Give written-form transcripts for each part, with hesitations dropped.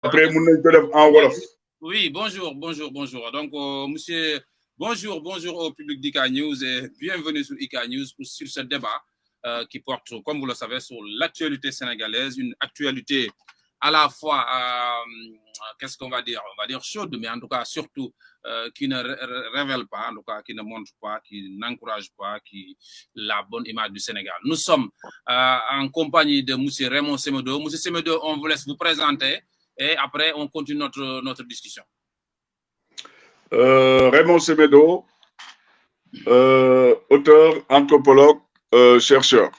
après mun nañ ko def en wolof. Oui, bonjour. Donc, monsieur, bonjour au public d'IK News et bienvenue sur IK News sur ce débat qui porte, comme vous le savez, sur l'actualité sénégalaise, une actualité à la fois, qu'est-ce qu'on va dire? On va dire chaude, mais en tout cas, surtout, qui ne révèle pas, en tout cas, qui ne montre pas, qui n'encourage pas la bonne image du Sénégal. Nous sommes en compagnie de monsieur Raymond Semedo. Monsieur Semedo, on vous laisse vous présenter. Et après, on continue notre discussion. Raymond Semedo, auteur, anthropologue, chercheur.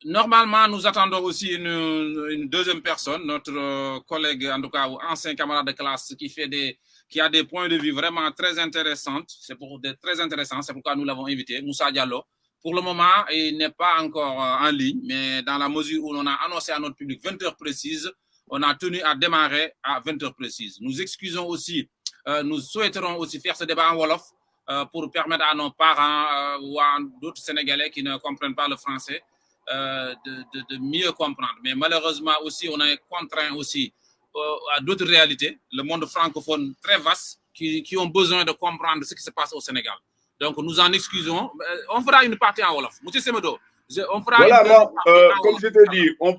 Normalement, nous attendons aussi une deuxième personne, notre collègue, en tout cas, ancien camarade de classe, qui a des points de vue vraiment très intéressants. C'est pourquoi nous l'avons invité, Moussa Diallo. Pour le moment, il n'est pas encore en ligne, mais dans la mesure où on a annoncé à notre public 20 heures précises, on a tenu à démarrer à 20 heures précises. Nous excusons aussi, nous souhaiterons aussi faire ce débat en Wolof pour permettre à nos parents ou à d'autres Sénégalais qui ne comprennent pas le français de mieux comprendre. Mais malheureusement aussi, on est contraint aussi à d'autres réalités, le monde francophone très vaste, qui ont besoin de comprendre ce qui se passe au Sénégal. Donc, nous en excusons. On fera une partie en Wolof. Monsieur Semedo, on fera voilà, comme je t'ai dit, on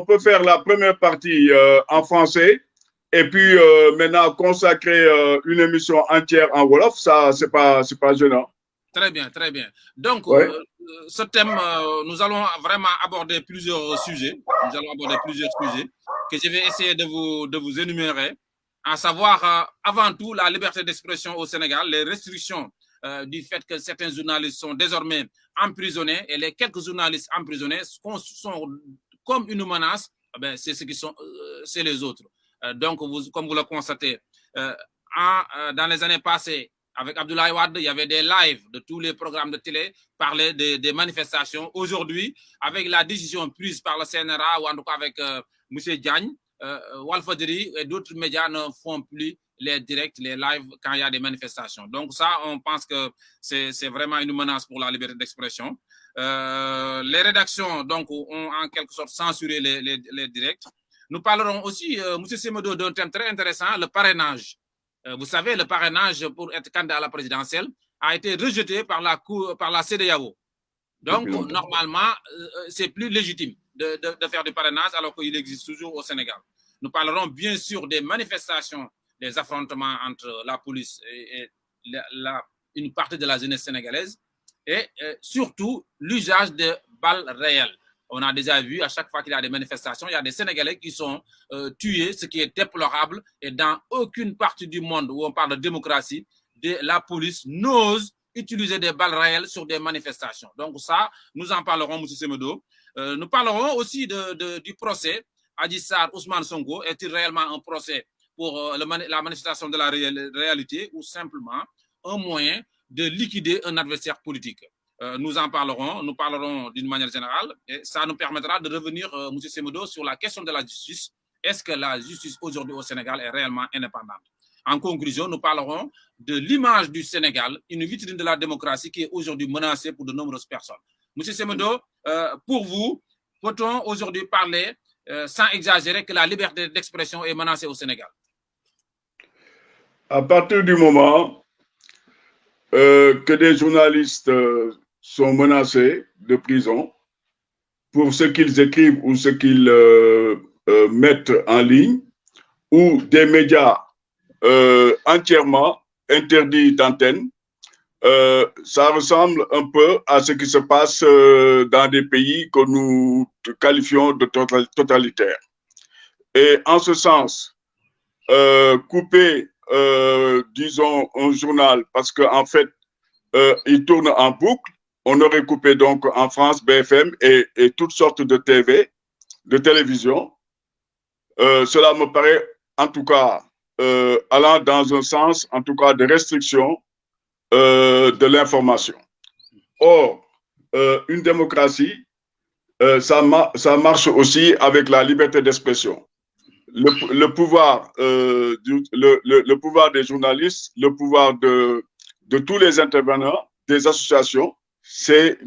peut faire la première partie en français et puis maintenant consacrer une émission entière en Wolof. Ça, c'est pas gênant. Très bien. Donc, ce thème, nous allons vraiment aborder plusieurs sujets. Que je vais essayer de vous énumérer, à savoir, avant tout, la liberté d'expression au Sénégal, les restrictions du fait que certains journalistes sont désormais emprisonnés et les quelques journalistes emprisonnés sont comme une menace, c'est les autres. Donc, comme vous le constatez, dans les années passées, avec Abdoulaye Wade, il y avait des lives de tous les programmes de télé parler des manifestations. Aujourd'hui, avec la décision prise par le CNRA ou en tout cas avec M. Diagne, Walfadjri et d'autres médias ne font plus les directs, les lives quand il y a des manifestations. Donc ça, on pense que c'est vraiment une menace pour la liberté d'expression. Les rédactions donc, ont en quelque sorte censuré les directs. Nous parlerons aussi, M. Semedo, d'un thème très intéressant, le parrainage. Vous savez, le parrainage pour être candidat à la présidentielle a été rejeté par la CEDEAO. Donc, normalement, c'est plus légitime de faire du parrainage alors qu'il existe toujours au Sénégal. Nous parlerons bien sûr des manifestations, des affrontements entre la police et une partie de la jeunesse sénégalaise et surtout l'usage de balles réelles. On a déjà vu à chaque fois qu'il y a des manifestations, il y a des Sénégalais qui sont tués, ce qui est déplorable. Et dans aucune partie du monde où on parle de démocratie, la police n'ose utiliser des balles réelles sur des manifestations. Donc ça, nous en parlerons, M. Semedo. Nous parlerons aussi du procès. Adji Sarr, Ousmane Sonko, est-il réellement un procès pour la manifestation de la réalité ou simplement un moyen de liquider un adversaire politique? Nous en parlerons, nous parlerons d'une manière générale et ça nous permettra de revenir, M. Semedo, sur la question de la justice. Est-ce que la justice aujourd'hui au Sénégal est réellement indépendante? En conclusion, nous parlerons de l'image du Sénégal, une vitrine de la démocratie qui est aujourd'hui menacée pour de nombreuses personnes. M. Semedo, pour vous, peut-on aujourd'hui parler, sans exagérer, que la liberté d'expression est menacée au Sénégal? À partir du moment que des journalistes sont menacés de prison pour ce qu'ils écrivent ou ce qu'ils mettent en ligne, ou des médias entièrement interdits d'antenne, ça ressemble un peu à ce qui se passe dans des pays que nous qualifions de totalitaires. Et en ce sens, couper, disons, un journal parce qu'en fait, il tourne en boucle, on aurait coupé donc en France BFM et toutes sortes de télévision. Cela me paraît en tout cas allant dans un sens en tout cas de restriction de l'information. Or, une démocratie, ça marche aussi avec la liberté d'expression. Le pouvoir, le pouvoir des journalistes, le pouvoir de tous les intervenants, des associations, c'est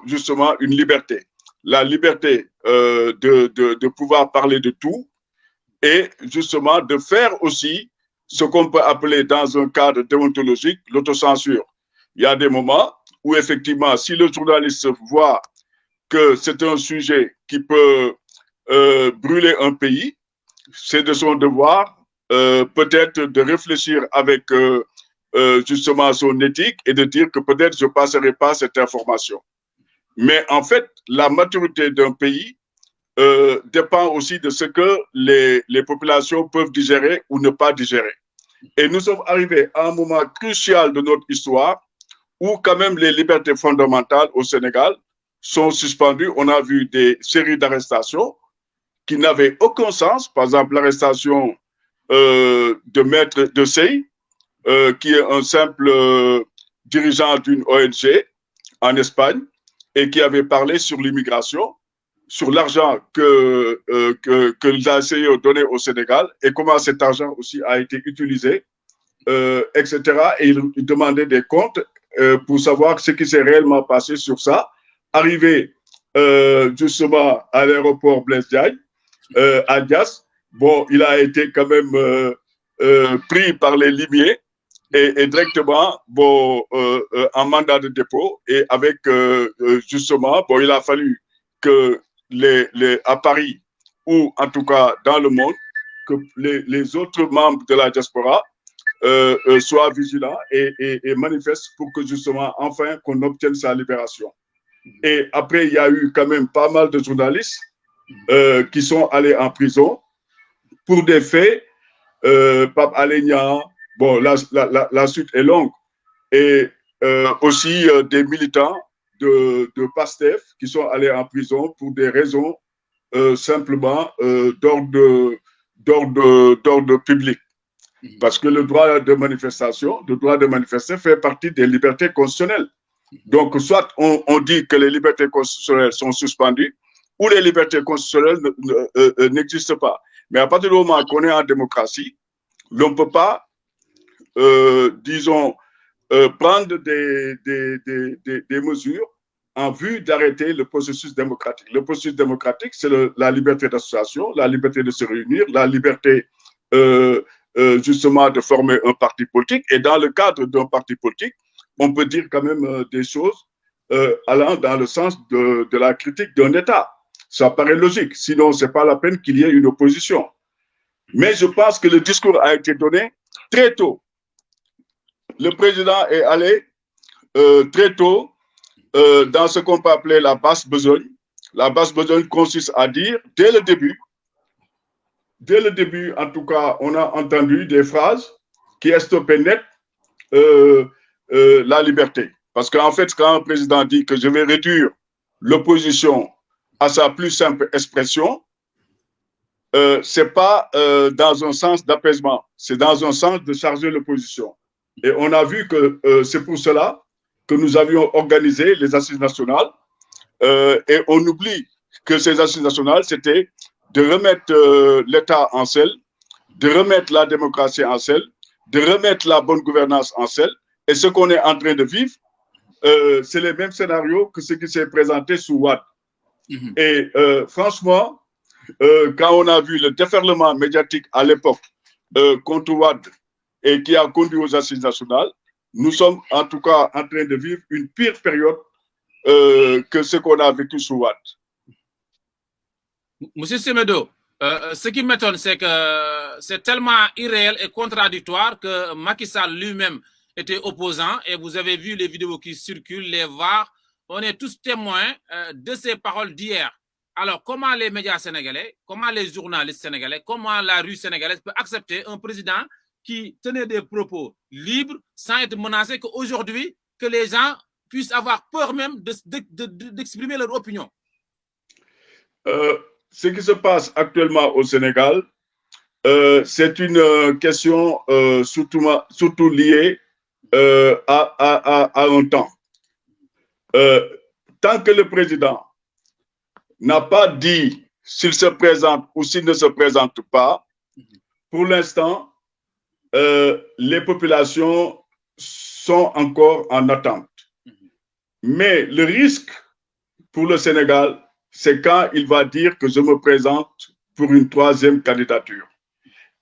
justement une liberté. La liberté de pouvoir parler de tout et justement de faire aussi ce qu'on peut appeler dans un cadre déontologique l'autocensure. Il y a des moments où effectivement, si le journaliste voit que c'est un sujet qui peut brûler un pays, c'est de son devoir peut-être de réfléchir avec justement son éthique et de dire que peut-être je ne passerai pas cette information. Mais en fait, la maturité d'un pays dépend aussi de ce que les populations peuvent digérer ou ne pas digérer. Et nous sommes arrivés à un moment crucial de notre histoire où quand même les libertés fondamentales au Sénégal sont suspendues. On a vu des séries d'arrestations qui n'avaient aucun sens. Par exemple, l'arrestation de Maître de Sey, qui est un simple dirigeant d'une ONG en Espagne et qui avait parlé sur l'immigration, sur l'argent que la CIE donnait au Sénégal et comment cet argent aussi a été utilisé, etc. Et il demandait des comptes pour savoir ce qui s'est réellement passé sur ça. Arrivé justement à l'aéroport Blaise Diagne, à Dias, bon, il a été quand même pris par les limiers et directement bon, en mandat de dépôt et avec justement, bon, il a fallu que à Paris ou en tout cas dans le monde, que les autres membres de la diaspora soient vigilants et manifestent pour que justement, enfin, qu'on obtienne sa libération. Et après, il y a eu quand même pas mal de journalistes qui sont allés en prison pour des faits, Pape Alé-Niang, bon, la suite est longue, et aussi des militants de PASTEF qui sont allés en prison pour des raisons simplement d'ordre public. Parce que le droit de manifester fait partie des libertés constitutionnelles. Donc, soit on dit que les libertés constitutionnelles sont suspendues, ou les libertés constitutionnelles n'existent pas. Mais à partir du moment qu'on est en démocratie, l'on ne peut pas, disons, prendre des mesures en vue d'arrêter le processus démocratique. Le processus démocratique, c'est la liberté d'association, la liberté de se réunir, la liberté justement de former un parti politique. Et dans le cadre d'un parti politique, on peut dire quand même des choses allant dans le sens de la critique d'un État. Ça paraît logique, sinon ce n'est pas la peine qu'il y ait une opposition. Mais je pense que le discours a été donné très tôt. Le président est allé très tôt dans ce qu'on peut appeler la basse besogne. La basse besogne consiste à dire, dès le début, en tout cas, on a entendu des phrases qui estoppaient net la liberté. Parce qu'en fait, quand un président dit que je vais réduire l'opposition à sa plus simple expression, ce n'est pas dans un sens d'apaisement, c'est dans un sens de charger l'opposition. Et on a vu que c'est pour cela que nous avions organisé les assises nationales et on oublie que ces assises nationales, c'était de remettre l'État en selle, de remettre la démocratie en selle, de remettre la bonne gouvernance en selle. Et ce qu'on est en train de vivre, c'est les mêmes scénarios que ce qui s'est présenté sous Wade. Et franchement, quand on a vu le déferlement médiatique à l'époque contre Wade et qui a conduit aux assises nationales, nous sommes en tout cas en train de vivre une pire période que ce qu'on a vécu sous Wade. Monsieur Semedo, ce qui m'étonne, c'est que c'est tellement irréel et contradictoire que Macky Sall lui-même était opposant et vous avez vu les vidéos qui circulent, les VAR. On est tous témoins de ces paroles d'hier. Alors, comment les médias sénégalais, comment les journalistes sénégalais, comment la rue sénégalaise peut accepter un président qui tenait des propos libres sans être menacé qu'aujourd'hui, que les gens puissent avoir peur même d'exprimer leur opinion? Ce qui se passe actuellement au Sénégal, c'est une question surtout liée à un temps. Tant que le président n'a pas dit s'il se présente ou s'il ne se présente pas, pour l'instant, les populations sont encore en attente. Mais le risque pour le Sénégal, c'est quand il va dire que je me présente pour une troisième candidature.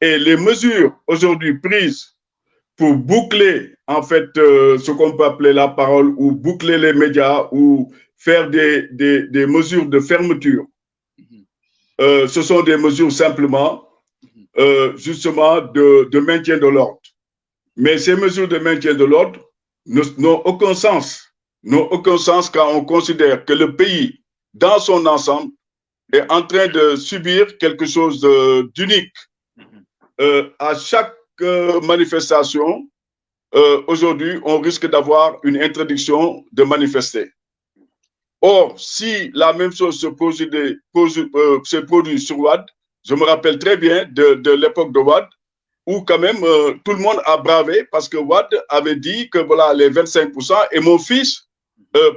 Et les mesures aujourd'hui prises pour boucler, en fait, ce qu'on peut appeler la parole, ou boucler les médias, ou faire des mesures de fermeture, ce sont des mesures simplement, justement, de maintien de l'ordre. Mais ces mesures de maintien de l'ordre n'ont aucun sens. N'ont aucun sens quand on considère que le pays, dans son ensemble, est en train de subir quelque chose d'unique. À chaque manifestation, aujourd'hui, on risque d'avoir une interdiction de manifester. Or, si la même chose se produit sur WAD, je me rappelle très bien de l'époque de WAD, où quand même tout le monde a bravé parce que WAD avait dit que voilà les 25% et mon fils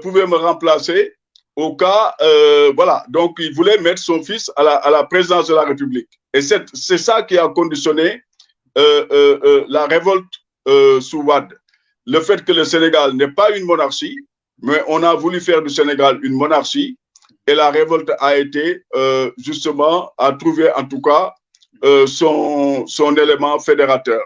pouvait me remplacer au cas, voilà. Donc, il voulait mettre son fils à la présidence de la République. Et c'est ça qui a conditionné la révolte sous WAD. Le fait que le Sénégal n'est pas une monarchie, mais on a voulu faire du Sénégal une monarchie et la révolte a été justement, a trouvé en tout cas son élément fédérateur.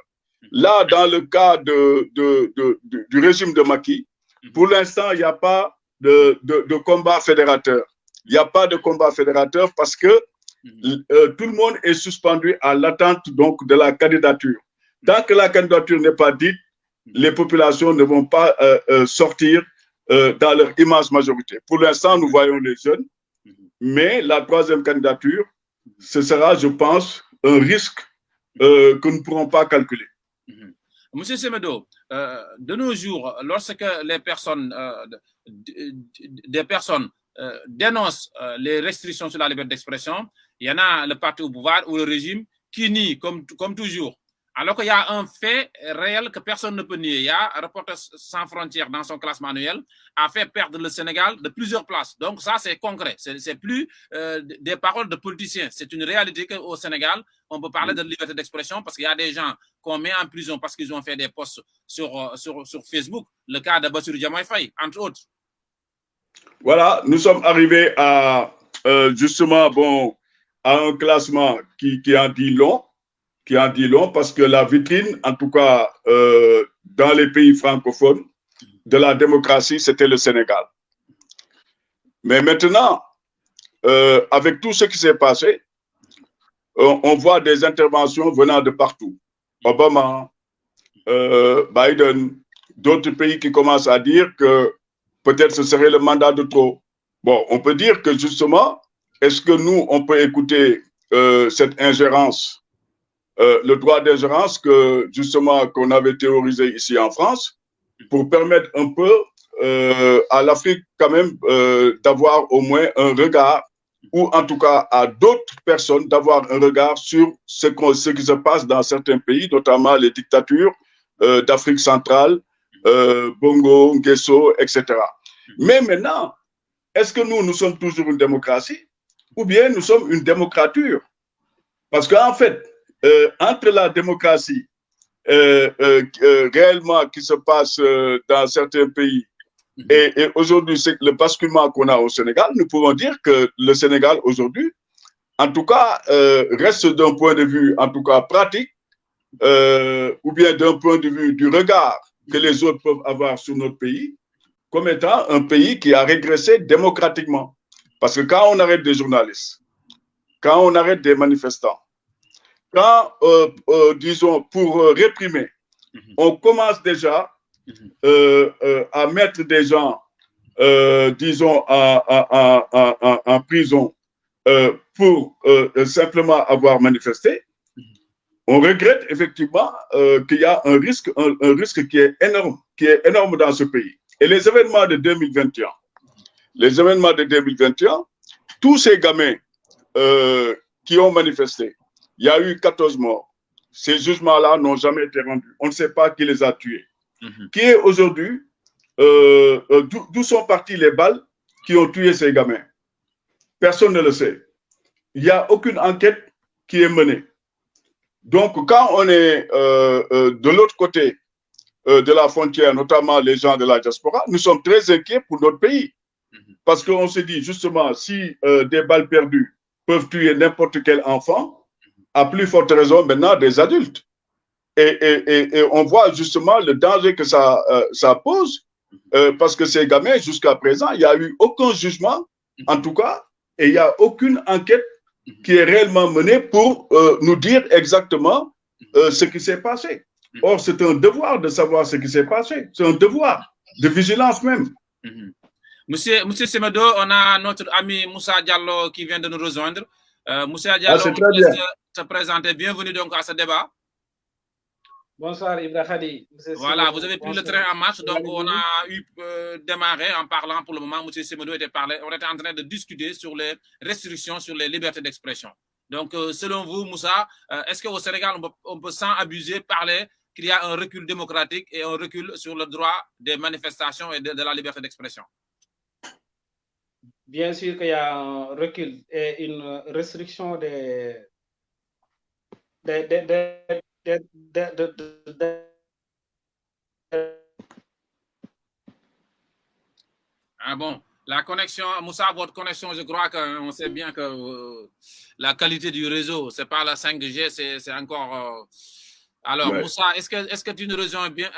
Là, dans le cas du régime de Macky, pour l'instant, il n'y a pas de combat fédérateur. Il n'y a pas de combat fédérateur parce que tout le monde est suspendu à l'attente donc de la candidature. Tant que la candidature n'est pas dite, les populations ne vont pas sortir dans leur immense majorité. Pour l'instant, nous voyons les jeunes, mais la troisième candidature, ce sera, je pense, un risque que nous ne pourrons pas calculer. Monsieur Semedo, de nos jours, lorsque les personnes, des personnes dénoncent les restrictions sur la liberté d'expression, il y en a le parti au pouvoir ou le régime qui nie, comme toujours. Alors qu'il y a un fait réel que personne ne peut nier. Il y a Reporters sans frontières dans son classement annuel a fait perdre le Sénégal de plusieurs places. Donc ça, c'est concret. C'est plus des paroles de politiciens. C'est une réalité qu'au Sénégal, on peut parler de liberté d'expression parce qu'il y a des gens qu'on met en prison parce qu'ils ont fait des posts sur Facebook. Le cas de Bassirou Diomaye Faye, entre autres. Voilà, nous sommes arrivés à justement à un classement qui en dit long. Qui en dit long parce que la vitrine, en tout cas dans les pays francophones, de la démocratie, c'était le Sénégal. Mais maintenant, avec tout ce qui s'est passé, on voit des interventions venant de partout. Obama, Biden, d'autres pays qui commencent à dire que peut-être ce serait le mandat de trop. Bon, on peut dire que justement, est-ce que nous, on peut écouter cette ingérence, le droit d'ingérence qu'on avait théorisé ici en France pour permettre un peu à l'Afrique quand même d'avoir au moins un regard ou en tout cas à d'autres personnes d'avoir un regard sur ce qui se passe dans certains pays, notamment les dictatures d'Afrique centrale, Bongo, Nguesso, etc. Mais maintenant, est-ce que nous sommes toujours une démocratie ou bien nous sommes une démocrature? Parce qu'en fait, entre la démocratie réellement qui se passe dans certains pays et aujourd'hui, c'est le basculement qu'on a au Sénégal, nous pouvons dire que le Sénégal aujourd'hui, en tout cas, reste d'un point de vue, en tout cas pratique, ou bien d'un point de vue du regard que les autres peuvent avoir sur notre pays, comme étant un pays qui a régressé démocratiquement. Parce que quand on arrête des journalistes, quand on arrête des manifestants, quand, disons, pour réprimer, on commence déjà à mettre des gens, disons, en prison pour simplement avoir manifesté, on regrette effectivement qu'il y a un risque qui est énorme dans ce pays. Et les événements de 2021, tous ces gamins qui ont manifesté, il y a eu 14 morts. Ces jugements-là n'ont jamais été rendus. On ne sait pas qui les a tués. Qui est aujourd'hui, d'où sont parties les balles qui ont tué ces gamins? Personne ne le sait. Il n'y a aucune enquête qui est menée. Donc, quand on est de l'autre côté de la frontière, notamment les gens de la diaspora, nous sommes très inquiets pour notre pays. Parce qu'on se dit, justement, si des balles perdues peuvent tuer n'importe quel enfant, à plus forte raison maintenant des adultes. Et on voit justement le danger que ça pose, parce que ces gamins, jusqu'à présent, il n'y a eu aucun jugement, en tout cas, et il n'y a aucune enquête qui est réellement menée pour nous dire exactement ce qui s'est passé. Or, c'est un devoir de savoir ce qui s'est passé. C'est un devoir de vigilance même. Monsieur Semedo, on a notre ami Moussa Diallo qui vient de nous rejoindre. Moussa Diallo, c'est très bien. Se présenter. Bienvenue donc à ce débat. Bonsoir Ibrahim. Voilà, vous avez pris le train en marche, donc on a eu démarré en parlant pour le moment. M. Semedo on était en train de discuter sur les restrictions sur les libertés d'expression. Donc, selon vous, Moussa, est-ce qu'au Sénégal, on peut sans abuser parler qu'il y a un recul démocratique et un recul sur le droit des manifestations et de la liberté d'expression? Bien sûr qu'il y a un recul et une restriction Ah bon, la connexion, Moussa, votre connexion, je crois qu'on sait bien que la qualité du réseau, c'est pas la 5G, c'est encore... Alors, ouais. Moussa, est-ce que tu nous rejoins bien?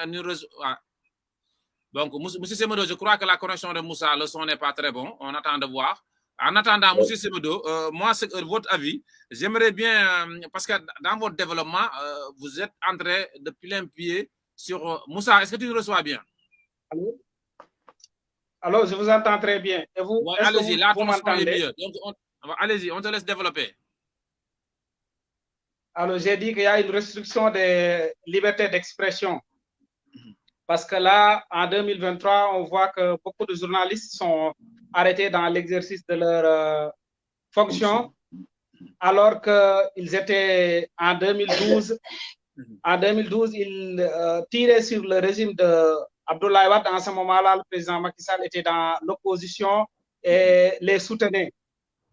Donc, Moussa Semedo, je crois que la connexion de Moussa, le son n'est pas très bon. On attend de voir. En attendant, Moussa Semedo, moi, c'est votre avis. J'aimerais bien, parce que dans votre développement, vous êtes entré de plein pied sur... Moussa, est-ce que tu nous reçois bien? Allô? Alors, je vous entends très bien. Et vous, ouais, allez-y, là, vous m'entendez? Donc, allez-y, on te laisse développer. Alors, j'ai dit qu'il y a une restriction des libertés d'expression. Parce que là, en 2023, on voit que beaucoup de journalistes sont arrêtés dans l'exercice de leur fonction, alors qu'ils étaient en 2012. En 2012, ils tiraient sur le régime de Abdoulaye Wade. En ce moment-là, le président Macky Sall était dans l'opposition et les soutenait.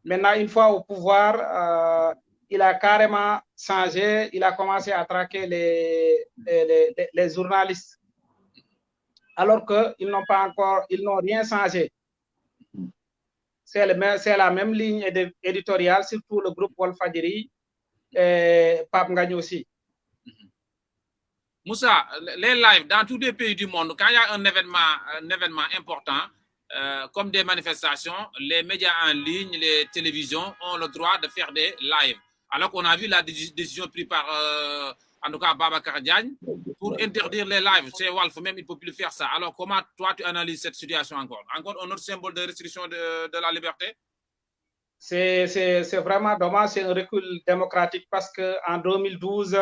Maintenant, une fois au pouvoir, il a carrément changé. Il a commencé à traquer les journalistes. Alors qu'ils n'ont pas encore, ils n'ont rien changé. C'est la même ligne éditoriale, surtout le groupe Walfadjri et Pape Ngagne aussi. Moussa, les lives dans tous les pays du monde, quand il y a un événement important, comme des manifestations, les médias en ligne, les télévisions ont le droit de faire des lives. Alors qu'on a vu la décision prise par, en tout cas, Babacar Diagne, pour interdire les lives. C'est Walf, même il ne peut plus faire ça. Alors, comment toi, tu analyses cette situation encore? Encore un autre symbole de restriction de la liberté? C'est vraiment dommage, c'est un recul démocratique parce qu'en 2012,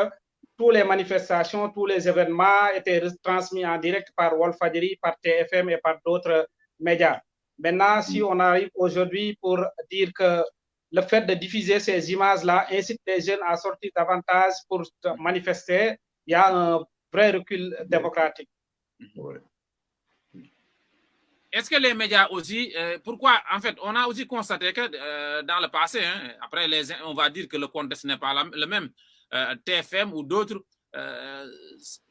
toutes les manifestations, tous les événements étaient transmis en direct par Walfadjri, par TFM et par d'autres médias. Maintenant, si on arrive aujourd'hui pour dire que le fait de diffuser ces images-là incite les jeunes à sortir davantage pour manifester, il y a un vrai recul démocratique. Ouais. Est-ce que les médias aussi, pourquoi, en fait, on a aussi constaté que dans le passé, hein, après on va dire que le contexte n'est pas le même, TFM ou d'autres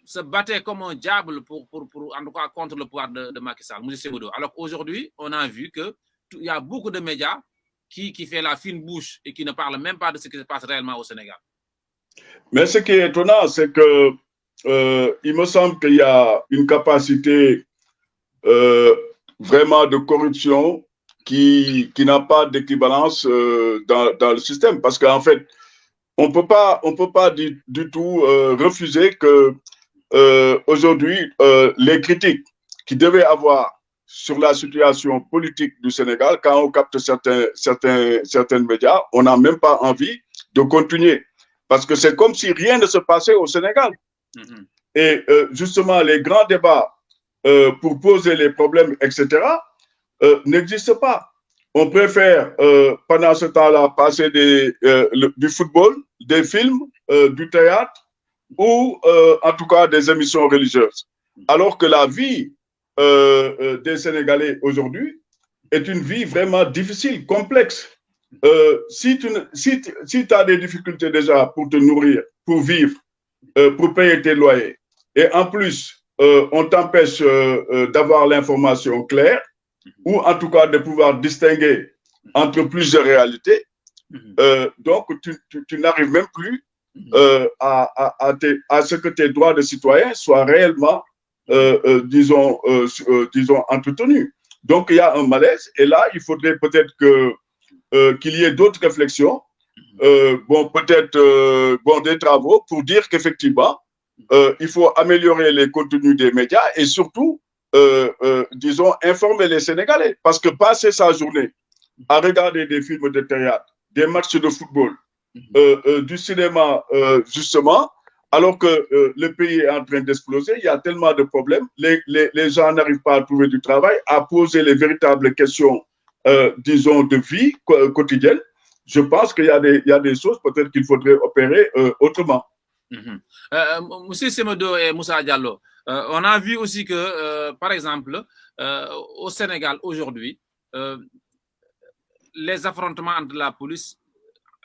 se battaient comme un diable pour en tout cas contre le pouvoir de Macky Sall, M. Semedo. Alors aujourd'hui, on a vu qu'il y a beaucoup de médias qui fait la fine bouche et qui ne parlent même pas de ce qui se passe réellement au Sénégal. Mais ce qui est étonnant, c'est que il me semble qu'il y a une capacité vraiment de corruption qui n'a pas d'équivalence dans le système. Parce qu'en fait, on peut pas du tout refuser que aujourd'hui, les critiques qui devaient avoir sur la situation politique du Sénégal, quand on capte certains médias, on n'a même pas envie de continuer. Parce que c'est comme si rien ne se passait au Sénégal. Mm-hmm. Et justement, les grands débats pour poser les problèmes, etc., n'existent pas. On préfère, pendant ce temps-là, passer du football, des films, du théâtre ou, en tout cas, des émissions religieuses. Alors que la vie des Sénégalais aujourd'hui est une vie vraiment difficile, complexe. Si tu as des difficultés déjà pour te nourrir, pour vivre, pour payer tes loyers, et en plus, on t'empêche d'avoir l'information claire, ou en tout cas de pouvoir distinguer entre plusieurs réalités, Donc, tu n'arrives même plus à ce que tes droits de citoyen soient réellement, disons, entretenus. Donc, il y a un malaise. Et là, il faudrait peut-être qu'il y ait d'autres réflexions, bon, peut-être des travaux pour dire qu'effectivement, il faut améliorer les contenus des médias et surtout, disons, informer les Sénégalais. Parce que passer sa journée à regarder des films de théâtre, des matchs de football, du cinéma, justement, alors que le pays est en train d'exploser, il y a tellement de problèmes, les gens n'arrivent pas à trouver du travail, à poser les véritables questions, disons, de vie quotidienne. Je pense qu'il y a des choses peut-être qu'il faudrait opérer autrement. Monsieur Semedo et Moussa Diallo, on a vu aussi que, par exemple, au Sénégal aujourd'hui, les affrontements entre la police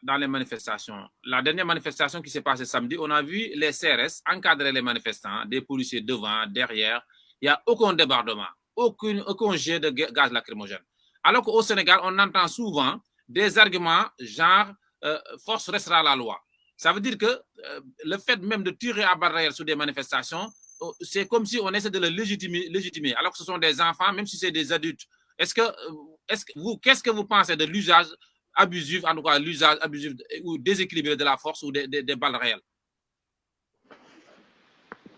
dans les manifestations. La dernière manifestation qui s'est passée samedi, on a vu les CRS encadrer les manifestants, des policiers devant, derrière. Il n'y a aucun débordement, aucun jet de gaz lacrymogène. Alors qu'au Sénégal, on entend souvent des arguments genre force restera la loi. Ça veut dire que le fait même de tirer à balles réelles sur des manifestations, c'est comme si on essaie de le légitimer, alors que ce sont des enfants, même si c'est des adultes. Qu'est-ce que vous pensez de l'usage abusif, en tout cas l'usage abusif ou déséquilibré de la force ou des balles réelles?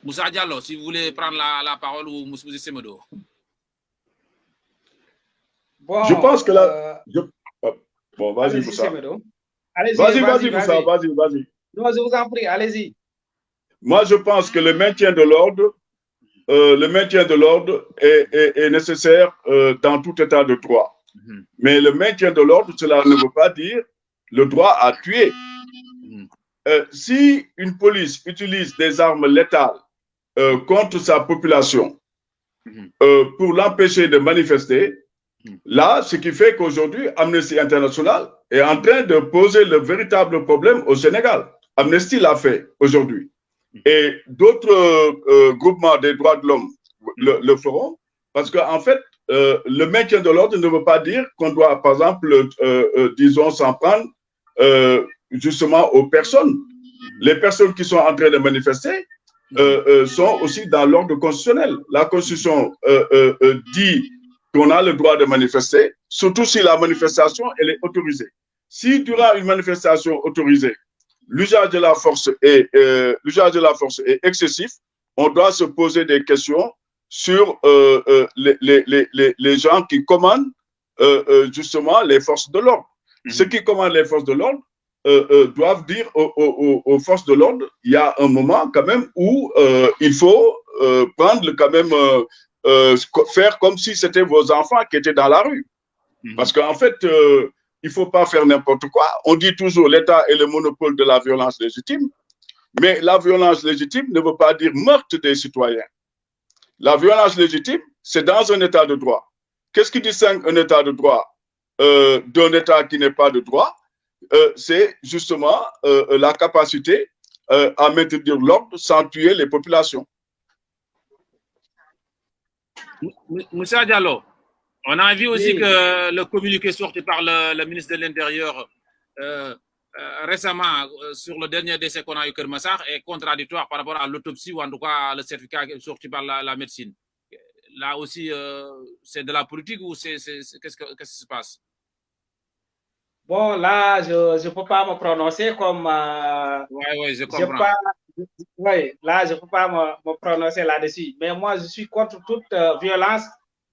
Moussa Diallo, si vous voulez prendre la parole, ou Moussa Semedo. Bon, je pense que là... Bon, vas-y, Moussa. Vas-y, Moussa, vas-y. Non, je vous en prie, allez-y. Moi, je pense que le maintien de l'ordre est nécessaire dans tout état de droit. Mais le maintien de l'ordre, cela ne veut pas dire le droit à tuer. Si une police utilise des armes létales contre sa population pour l'empêcher de manifester, là, ce qui fait qu'aujourd'hui, Amnesty International est en train de poser le véritable problème au Sénégal. Amnesty l'a fait aujourd'hui. Et d'autres groupements des droits de l'homme le feront, parce qu'en fait, le maintien de l'ordre ne veut pas dire qu'on doit, par exemple, disons, s'en prendre justement aux personnes. Les personnes qui sont en train de manifester sont aussi dans l'ordre constitutionnel. La Constitution dit qu'on a le droit de manifester, surtout si la manifestation elle est autorisée. Si durant une manifestation autorisée, l'usage de la force est excessif, on doit se poser des questions sur les gens qui commandent justement les forces de l'ordre. Ceux qui commandent les forces de l'ordre doivent dire aux forces de l'ordre, il y a un moment quand même où il faut prendre quand même, faire comme si c'était vos enfants qui étaient dans la rue. Parce qu'en fait, il ne faut pas faire n'importe quoi. On dit toujours l'État est le monopole de la violence légitime, mais la violence légitime ne veut pas dire meurtre des citoyens. La violence légitime, c'est dans un état de droit. Qu'est-ce qui distingue un état de droit d'un état qui n'est pas de droit? C'est justement la capacité à maintenir l'ordre sans tuer les populations. Moussa Diallo, on a vu aussi que le communiqué sorti par le ministre de l'Intérieur récemment sur le dernier décès qu'on a eu Keur Massar est contradictoire par rapport à l'autopsie ou en tout cas le certificat sorti par la médecine. Là aussi, c'est de la politique ou qu'est-ce qui se passe? Bon, là, je ne peux pas me prononcer comme... Oui, je comprends. Là, je ne peux pas me prononcer là-dessus. Mais moi, je suis contre toute violence,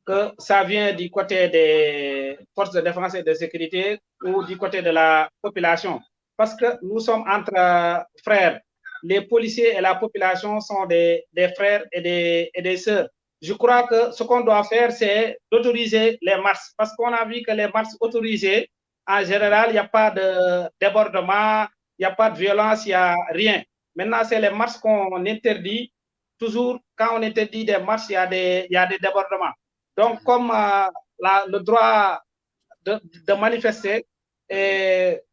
que ça vient du côté des forces de défense et de sécurité ou du côté de la population. Parce que nous sommes entre frères. Les policiers et la population sont des frères et des sœurs. Je crois que ce qu'on doit faire, c'est d'autoriser les marches. Parce qu'on a vu que les marches autorisées, en général, il n'y a pas de débordement, il n'y a pas de violence, il n'y a rien. Maintenant, c'est les marches qu'on interdit. Toujours, quand on interdit des marches, il y a des débordements. Donc, comme le droit de manifester est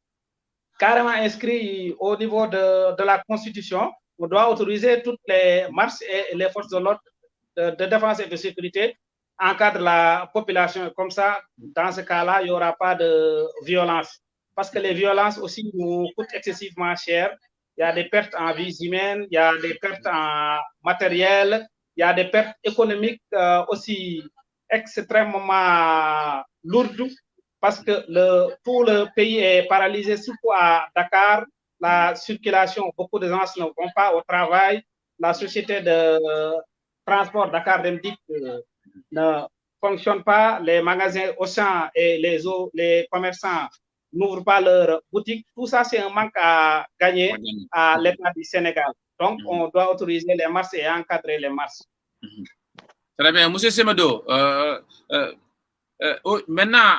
carrément inscrit au niveau de la Constitution, on doit autoriser toutes les marches et les forces de l'ordre de défense et de sécurité encadrent la population. Comme ça, dans ce cas-là, il n'y aura pas de violence. parce que les violences aussi nous coûtent excessivement cher. Il y a des pertes en vies humaines, il y a des pertes en matériel, il y a des pertes économiques aussi extrêmement lourdes parce que tout le pays est paralysé, surtout à Dakar. La circulation, beaucoup de gens ne vont pas au travail. La société de transport Dakar Demdik ne fonctionne pas. Les magasins Auchan et les commerçants n'ouvrent pas leurs boutiques. Tout ça, c'est un manque à gagner à l'État du Sénégal. Donc, on doit autoriser les marches et encadrer les marches. Très bien. Monsieur Semedo, maintenant,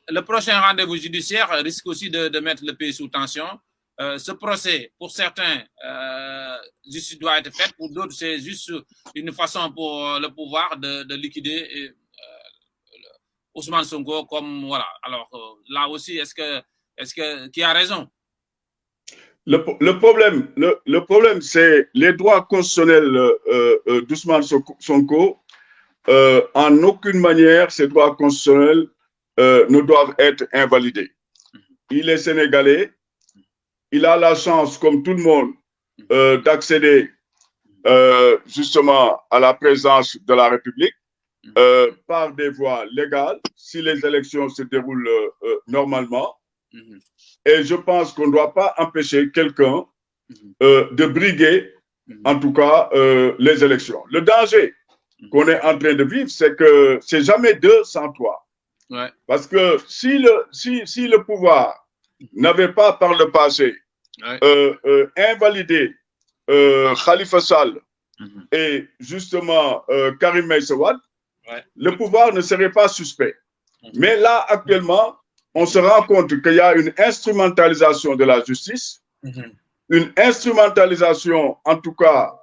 le prochain rendez-vous judiciaire risque aussi de mettre le pays sous tension. Ce procès, pour certains, justice doit être faite, pour d'autres, c'est juste une façon pour le pouvoir de liquider Ousmane Sonko comme voilà. Alors là aussi, est-ce que qui a raison? Le problème, c'est les droits constitutionnels d'Ousmane Sonko. En aucune manière, ces droits constitutionnels ne doivent être invalidés. Il est sénégalais. Il a la chance, comme tout le monde, d'accéder justement à la présidence de la République par des voies légales, si les élections se déroulent normalement. Et je pense qu'on ne doit pas empêcher quelqu'un de briguer, en tout cas, les élections. Le danger qu'on est en train de vivre, c'est que c'est jamais 2 sans 3. Ouais. Parce que si le pouvoir n'avait pas par le passé invalidé Khalifa Sall et justement Karim Meïssa Wade, le pouvoir ne serait pas suspect. Mais là, actuellement, on se rend compte qu'il y a une instrumentalisation de la justice, une instrumentalisation, en tout cas,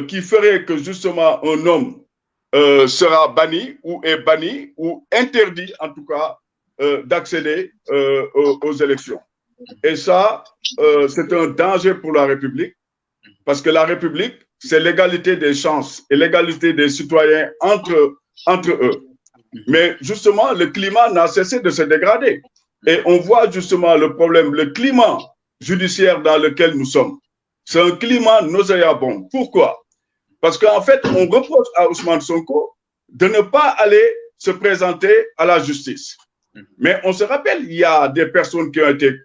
qui ferait que justement un homme sera banni ou interdit, en tout cas, d'accéder aux élections. Et ça, c'est un danger pour la République, parce que la République, c'est l'égalité des chances et l'égalité des citoyens entre eux. Mais justement, le climat n'a cessé de se dégrader. Et on voit justement le problème, le climat judiciaire dans lequel nous sommes. C'est un climat nauséabond. Pourquoi? Parce qu'en fait, on reproche à Ousmane Sonko de ne pas aller se présenter à la justice. Mais on se rappelle, il y a des personnes qui ont été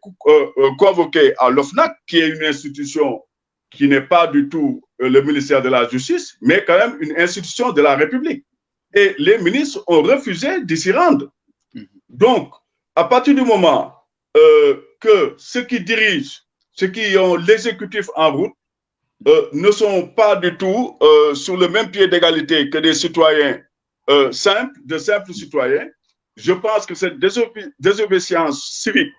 convoquées à l'OFNAC, qui est une institution qui n'est pas du tout le ministère de la Justice, mais quand même une institution de la République. Et les ministres ont refusé d'y s'y rendre. Donc, à partir du moment que ceux qui dirigent, ceux qui ont l'exécutif en route, ne sont pas du tout sur le même pied d'égalité que des citoyens simples, de simples citoyens, je pense que cette désobéissance civique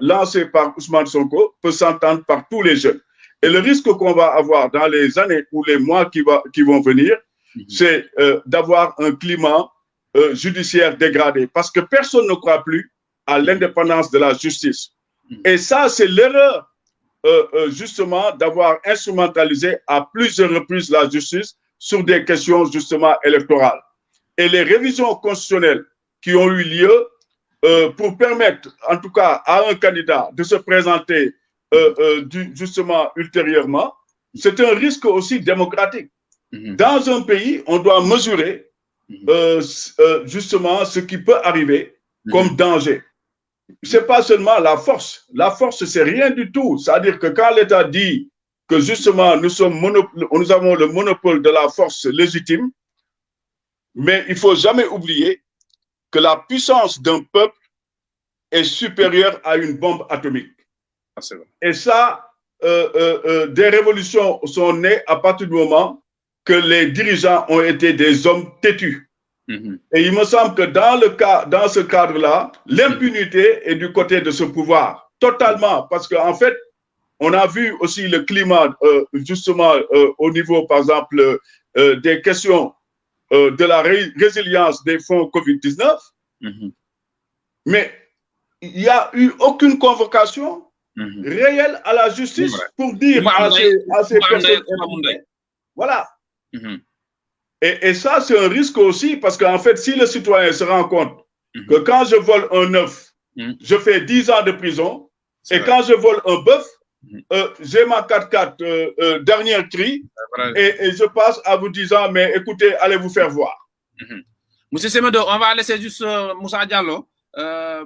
lancée par Ousmane Sonko peut s'entendre par tous les jeunes. Et le risque qu'on va avoir dans les années ou les mois qui vont venir, c'est d'avoir un climat judiciaire dégradé, parce que personne ne croit plus à l'indépendance de la justice. Et ça, c'est l'erreur justement d'avoir instrumentalisé à plusieurs reprises la justice sur des questions justement électorales. Et les révisions constitutionnelles qui ont eu lieu pour permettre en tout cas à un candidat de se présenter justement ultérieurement, c'est un risque aussi démocratique. Dans un pays, on doit mesurer justement ce qui peut arriver comme danger. C'est pas seulement la force. La force, c'est rien du tout. C'est-à-dire que quand l'État dit que justement nous avons le monopole de la force légitime, mais il faut jamais oublier que la puissance d'un peuple est supérieure à une bombe atomique. Ah, c'est vrai. Et ça, des révolutions sont nées à partir du moment que les dirigeants ont été des hommes têtus. Et il me semble que dans ce cadre-là, l'impunité est du côté de ce pouvoir, totalement, parce qu'en fait, on a vu aussi le climat, justement, au niveau, par exemple, des questions de la résilience des fonds Covid-19, mais il n'y a eu aucune convocation réelle à la justice pour dire à ces personnes. Voilà. Et ça, c'est un risque aussi, parce qu'en fait, si le citoyen se rend compte que quand je vole un œuf, je fais 10 ans de prison. Et quand je vole un bœuf, j'ai ma 4x4 dernière cri et je passe à vous disant, mais écoutez, allez vous faire voir. Monsieur Semedo, on va laisser juste Moussa Diallo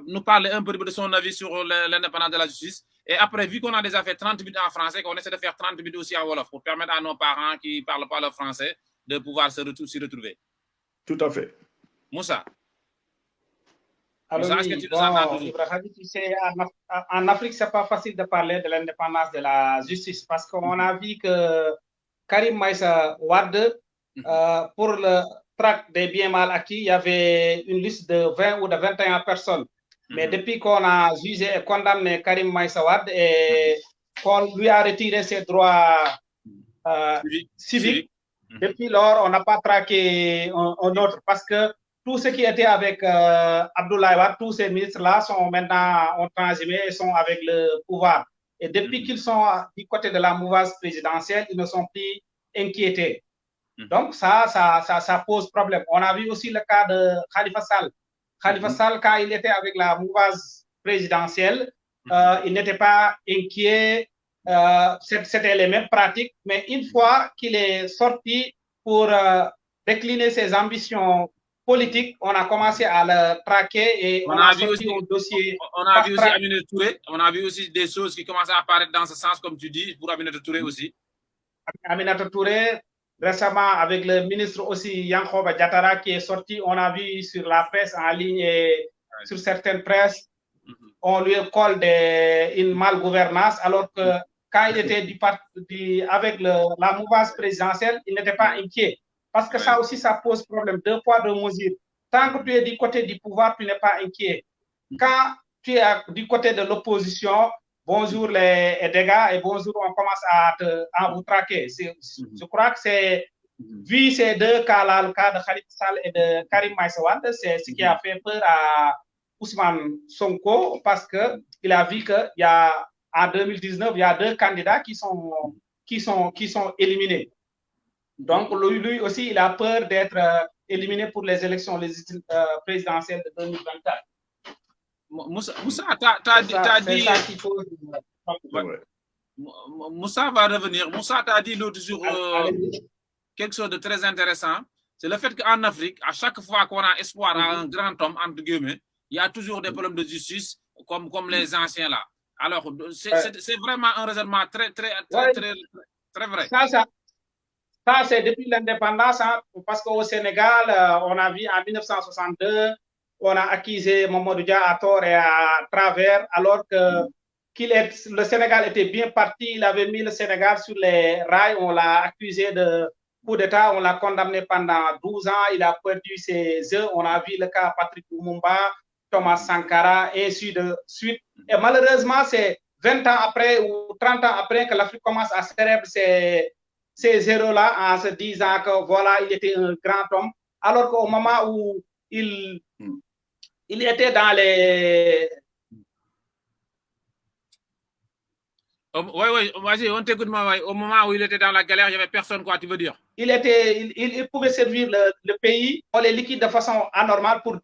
nous parler un peu de son avis sur l'indépendance de la justice. Et après, vu qu'on a déjà fait 30 minutes en français, qu'on essaie de faire 30 minutes aussi en Wolof pour permettre à nos parents qui ne parlent pas le français de pouvoir s'y retrouver. Tout à fait. Moussa. Alors, oui, tu sais, en Afrique, ce n'est pas facile de parler de l'indépendance de la justice parce qu'on a vu que Karim Meïssa Wade, pour le traque des biens mal acquis, il y avait une liste de 20 ou de 21 personnes. Mais depuis qu'on a jugé et condamné Karim Meïssa Wade et qu'on lui a retiré ses droits civiques, depuis lors, on n'a pas traqué un autre parce que tout ce qui était avec Abdoulaye Wade, tous ces ministres-là sont maintenant ont transhumé et sont avec le pouvoir. Et depuis qu'ils sont du côté de la mouvance présidentielle, ils ne sont plus inquiétés. Donc, ça pose problème. On a vu aussi le cas de Khalifa Sall. Khalifa Sall, quand il était avec la mouvance présidentielle, il n'était pas inquiet. C'était les mêmes pratiques. Mais une fois qu'il est sorti pour décliner ses ambitions politique, on a commencé à le traquer et on a vu aussi au dossier. On a vu aussi Aminata Touré. On a vu aussi des choses qui commencent à apparaître dans ce sens, comme tu dis, pour Aminata Touré aussi. Aminata Touré, récemment, avec le ministre aussi Yankhoba Diattara qui est sorti, on a vu sur la presse en ligne et sur certaines presses, on lui colle une malgouvernance, alors que quand il était avec la mouvance présidentielle, il n'était pas inquiet. Parce que ça aussi, ça pose problème. 2 poids, 2 mesures. Tant que tu es du côté du pouvoir, tu n'es pas inquiet. Quand tu es du côté de l'opposition, bonjour les dégâts et bonjour, on commence à vous traquer. Je crois que c'est, vu ces 2 cas-là, le cas de Khalifa Sall et de Karim Meïssa Wade, c'est ce qui a fait peur à Ousmane Sonko parce qu'il a vu qu'en 2019, il y a 2 candidats qui sont éliminés. Donc, lui aussi, il a peur d'être éliminé pour les élections présidentielles de 2024. Moussa, t'as dit... Moussa va revenir. Moussa t'a dit l'autre jour quelque chose de très intéressant. C'est le fait qu'en Afrique, à chaque fois qu'on a espoir à un grand homme, entre guillemets, il y a toujours des problèmes de justice, comme les anciens là. Alors, c'est vraiment un raisonnement très vrai. Ça, c'est depuis l'indépendance, hein, parce qu'au Sénégal, on a vu en 1962, on a accusé Mamadou Dia à tort et à travers, alors que le Sénégal était bien parti, il avait mis le Sénégal sur les rails, on l'a accusé de coup d'État, on l'a condamné pendant 12 ans, il a perdu ses œufs, on a vu le cas Patrick Lumumba, Thomas Sankara, et ainsi de suite. Et malheureusement, c'est 20 ans après ou 30 ans après que l'Afrique commence à célébrer ces héros-là en se disant que voilà, il était un grand homme, alors qu'au moment où il était dans les... Oui, vas-y, on t'écoute, au moment où il était dans la galère, il n'y avait personne, quoi, tu veux dire? Il pouvait servir le pays, on les liquide de façon anormale pour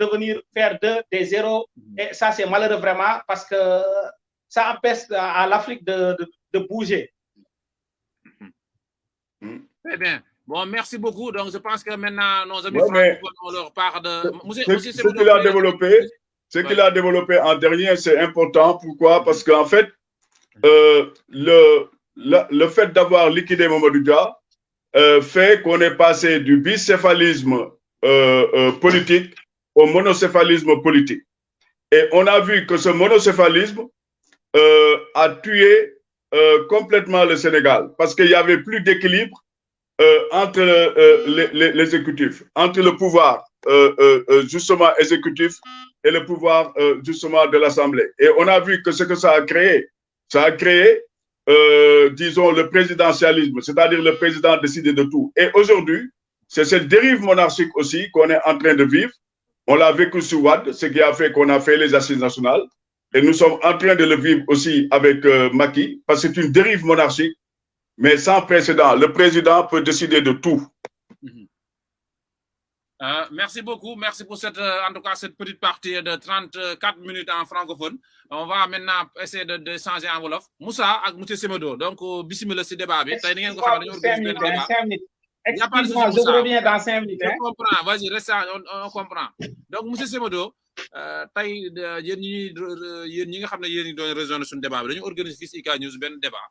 faire des héros, et ça c'est malheureux vraiment, parce que ça empêche à l'Afrique de bouger. Très bien. Bon, merci beaucoup. Donc, je pense que maintenant, nos amis on leur parle de... Ce qu'il a développé en dernier, c'est important. Pourquoi? Parce qu'en fait, le fait d'avoir liquidé Mamadou Dia fait qu'on est passé du bicéphalisme politique au monocéphalisme politique. Et on a vu que ce monocéphalisme a tué complètement le Sénégal parce qu'il n'y avait plus d'équilibre entre l'exécutif, entre le pouvoir justement exécutif et le pouvoir justement de l'Assemblée. Et on a vu que ce que ça a créé, disons, le présidentialisme, c'est-à-dire le président décide de tout. Et aujourd'hui, c'est cette dérive monarchique aussi qu'on est en train de vivre. On l'a vécu sur Wade, ce qui a fait qu'on a fait les assises nationales. Et nous sommes en train de le vivre aussi avec Macky, parce que c'est une dérive monarchique, mais sans précédent. Le président peut décider de tout. Merci beaucoup. Merci pour cette, en tout cas, cette petite partie de 34 minutes en francophone. On va maintenant essayer de changer en wolof. Moussa et M. Semedo. Donc, bismillah, c'est débat. Excuse-moi pour 5 minutes. 5 minutes. Excuse-moi, je vous reviens dans 5 minutes. Je comprends. Vas-y, reste, on comprend. Donc, M. Semedo, tey yéen ñi nga xam ne yéen ñi doon rejoindre suñu débat bi dañu organiser fii si IK News benn débat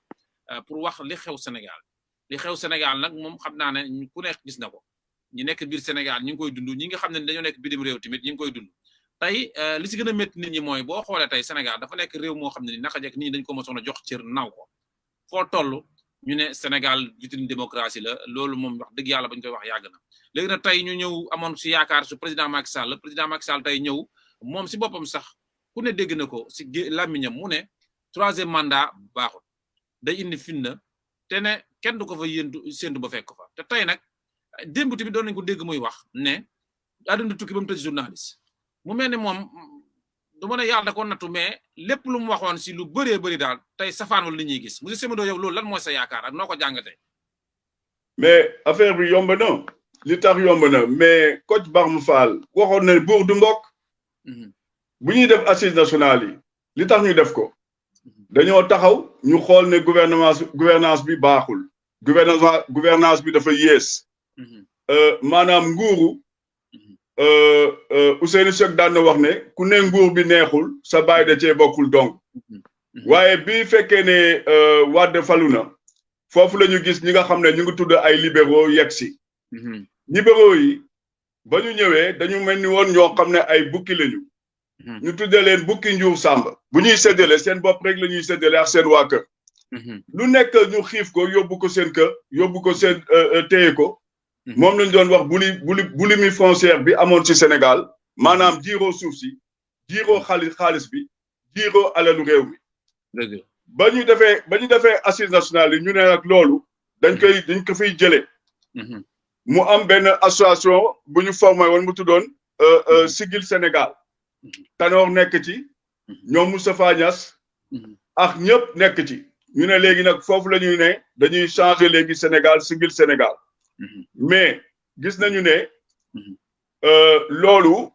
pour wax li xew Sénégal li xew Sénégal nag moom xam naa ne ku nekk gis na ko ñi nekk biir Sénégal ñi ngi koy dund ñi nga xam ne dañoo nekk bitim réew tamit ñi ngi koy dund tey li si gën a métti nit ñi mooy boo xoolee tey Sénégal dafa nekk réew moo xam ne ni naka jekk nit ñi dañ ko mosoon a jox cër naw ko foo toll ñu ne Sénégal vitrine démocratie la loolu moom wax dëgg yàlla bañ koy wax yàgg na léegi nag tey ñu ñëw amoon si yaakaar su président Macky Sall tey ñëw moom si boppam sax ku ne dégg na ko si làmmiñam mu ne 3e mandat baaxul day indi finna te ne kenn du ko fa séntu ba fekk ko fa te tey nag démb tamit doon nañ ko dégg muy wax ne àdduna tukki ba mu tëj journaliste mu mel ni moom du ma ne yàlla da ko nattu mais lépp lu mu waxoon si lu bëree bëri daal tey safaan wala li ñuy gis monsieur Semedo yow loolu lan mooy sa yaakaar ak noo ko jàngatee. mais affaire bi yomb na li tax yomb na mais coach Barham Fall waxoon na buur du mbokk bu ñuy def assises nationales yi li tax ñu def ko dañoo taxaw ñu xool ne gouvernance bi baaxul gouvernance bi dafa yées maanaam nguuru Ousseynou Seck daan na wax ne ku ne nguur bi neexul sa baay da cee bokkul donc waaye bi fekkee ne Wade falu na foofu la ñu gis ñi nga xam ne ñu ngi tudd ay libéraux yegg si libéraux yi ba ñu ñëwee dañu mel ni woon ñoo xam ne ay bukki lañu ñu tuddee leen bukki njuur sàmb bu ñuy séddale seen bopp rek la ñuy séddale ak seen waa kër lu nekk ñu xiif ko yóbbu ko seen kër yóbbu ko seen téye ko moom lañ doon wax boulimie foncière bi amoon ci Sénégal maanaam jiiroo suuf si jiiroo xaalis bi jiiroo alalu réew mi ba ñu defee assises nationales yi ñu ne nag loolu dañ ko fiy jëlee mu am benn association bu ñu formé woon mu tuddoon Siggil Sénégal Tanor nekk ci ñoom Moustapha Niass ak ñëpp nekk ci ñu ne léegi nag foofu la ñuy ne dañuy changer léegi Sénégal Siggil Sénégal mais gis nañu ne loolu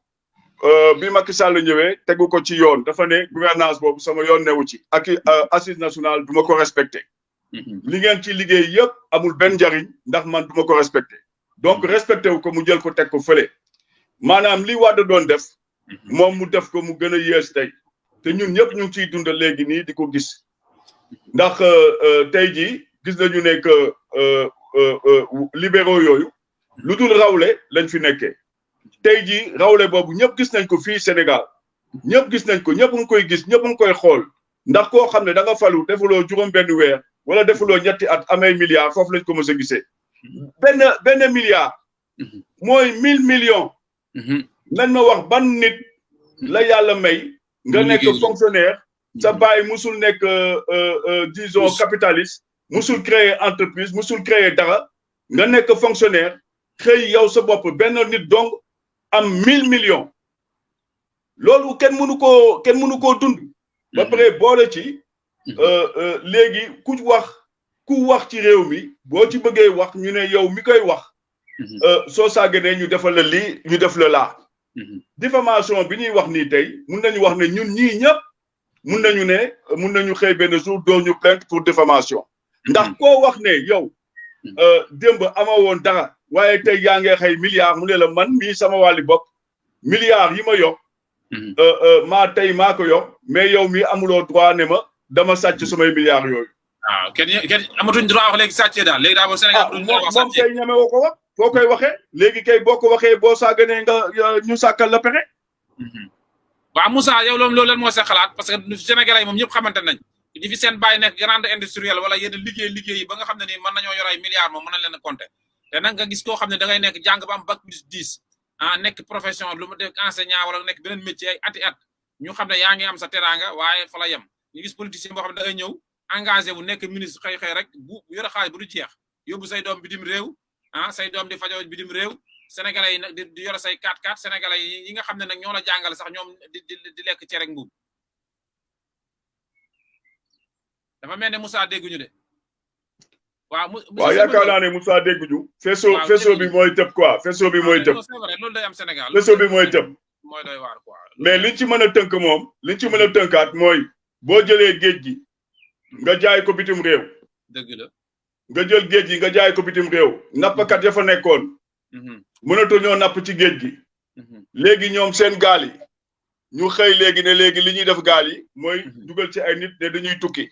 bi Macky Sall ñëwee tegu ko ci yoon dafa ne gouvernance boobu sama yoon newu ci ak assise nationale du ma ko respecté li ngeen ci liggéey yëpp amul benn njariñ ndax man du ma ko respecté donc respecté wu ko mu jël ko teg ko fële maanaam li Wade doon def moom mu def ko mu gën a yées tey te ñun ñëpp ñu ngi ciy dund léegi nii di ko gis ndax tey jii gis nañu ne que libéraux yooyu lu dul rawle lañ fi nekkee tey jii rawle boobu ñëpp gis nañ ko fii Sénégal ñëpp gis nañ ko ñëpp nga koy gis ñëpp nga koy xool ndax koo xam ne da nga falu defuloo juróom benn weer wala defuloo ñetti at amay milliards foofu lañ ko mës a gisee benn milliard mooy 1000 millions nañ ma wax ban nit la yàlla may nga nekk fonctionnaire sa baay musul nekk disons capitaliste musul créer entreprise musul créer dara nga nekk fonctionnaire xëy yow sa bopp benn nit donc am 1000 millions loolu kenn mënu koo dund ba pare boole ci léegi ku wax ci réew mi boo ci bëggee wax ñu ne yow mi koy wax soo sàgganee ñu defal la lii ñu def la laa diffamation bi ñuy wax nii tey mun nañu wax ne ñun ñii ñëpp mun nañu xëy benn jour doo ñu plainte pour diffamation ndax koo wax ne yow démb ama woon dara waaye tey yaa ngi xëy milliards mu ne la man mii sama wàlli bopp milliards yi ma yokk maa ko yokk mais yow mii amuloo droit ne ma dama sàcc samay milliards yooyu. waaw kenn amatuñ droit wax léegi sàccee daal léegi daal Sénégal moom kay ñeme woo ko wax foo koy waxee léegi kay boo ko waxee boo saaganee nga ñu sàkkal la pexe. waaw Moussa yow loolu lan moo sa xalaat parce que Sénégalais yi moom ñëpp xamante nañ di fi seen bàyyi nekk grande industrielle wala yenn liggéey yi ba nga xam ne nii mën nañoo yor ay milliards moom mën nañ leen a compter te nag nga gis koo xam ne da ngay nekk jàng ba am bac plus 10 nekk profession lu mu def enseignant wala nekk beneen métier ay ati at ñu xam ne yaa ngi am sa teraanga waaye fa la yem ñu gis politicien boo xam ne da ngay ñëw engagé bu nekk ministre xëy rek bu yore xaalis bu du jeex yóbbu say doom bitim réew say doom di fajoo bitim réew sénégalais yi nag di yore say 4x4 sénégalais yi nga xam ne nag ñoo la jàngale sax ñoom di lekk cere ak mbuum dafa mel ne Moussa dégguñu de waaw yaakaar naa ne Moussa dégg ñu. faisceau bi mooy tëb quoi faisceau bi mooy tëb. c'est vrai loolu day am Sénégal. faisceau bi mooy tëb. mooy doy waar quoi. mais liñ ci mën a tënk moom liñ ci mën a tënkaat mooy boo jëlee géej gi nga jaay ko bitim réew. dëgg la. nga jël géej gi nga jaay ko bitim réew. nappkat ya fa nekkoon. mënatu ñoo napp ci géej gi. léegi ñoom seen gaal yi. ñu xëy léegi ne léegi li ñuy def gaal yi mooy dugal ci ay nit ne dañuy tukki.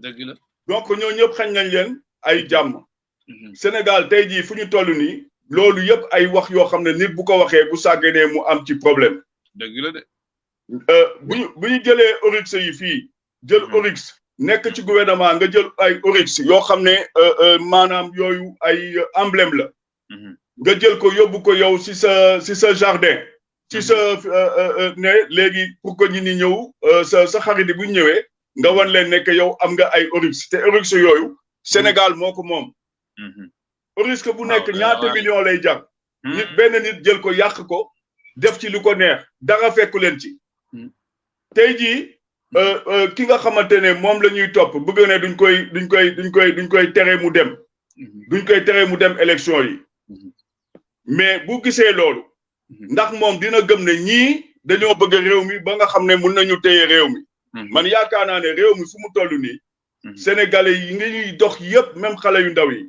dëgg la. donc ñoo ñëpp xañ nañ leen ay jàmm. Sénégal tey jii fu ñu toll nii. loolu yëpp ay wax yoo xam ne nit bu ko waxee bu sàgganee mu am ci problème. dëgg la de. bu ñu jëlee Oryx yi fii jël Oryx nekk ci gouvernement nga jël ay Oryx yoo xam ne maanaam yooyu ay emblème la. nga jël ko yóbbu ko yow si sa jardin. ci sa ne léegi pour que ñi ni ñëw sa xarit bu ñu ñëwee nga wan leen ne que yow am nga ay Oryx te Oryx yooyu Sénégal moo ko moom. Oryx bu nekk ñaata million lay jar. nit benn nit jël ko yàq ko def ci lu ko neex dara fekku leen ci. tey jii ki nga xamante ne moom la ñuy topp bëgg ne duñ koy tere mu dem. duñ koy tere mu dem élection yi. mais bu gisee loolu. ndax moom dina gëm ne ñii dañoo bëgg réew mi ba nga xam ne mun nañu téye réew mi. man yaakaar naa ne réew mi fu mu toll nii. Sénégalais yi ngi ñuy dox yëpp même xale yu ndaw yi.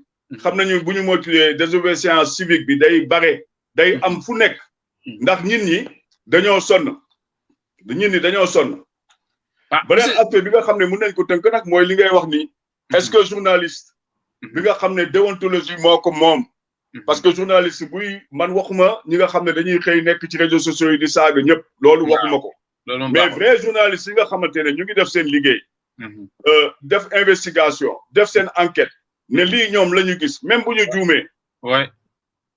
xam nañu bu ñu moytuwee désobéissance civique bi day bare day am fu nekk. ndax nit ñi dañoo sonn. beneen aspect bi nga xam ne mën nañ ko tënk nag mooy li ngay wax nii. est-ce que journaliste. bi nga xam ne déontologie moo ko moom. parce que journaliste buy man waxuma ñi nga xam ne dañuy xëy nekk ci réseaux sociaux yi di saaga ñëpp. loolu waxuma ko. mais vrai journaliste yi nga xamante ne ñu ngi def seen liggéey. def investigation def seen enquête. ne lii ñoom la ñu gis même bu ñu juumee.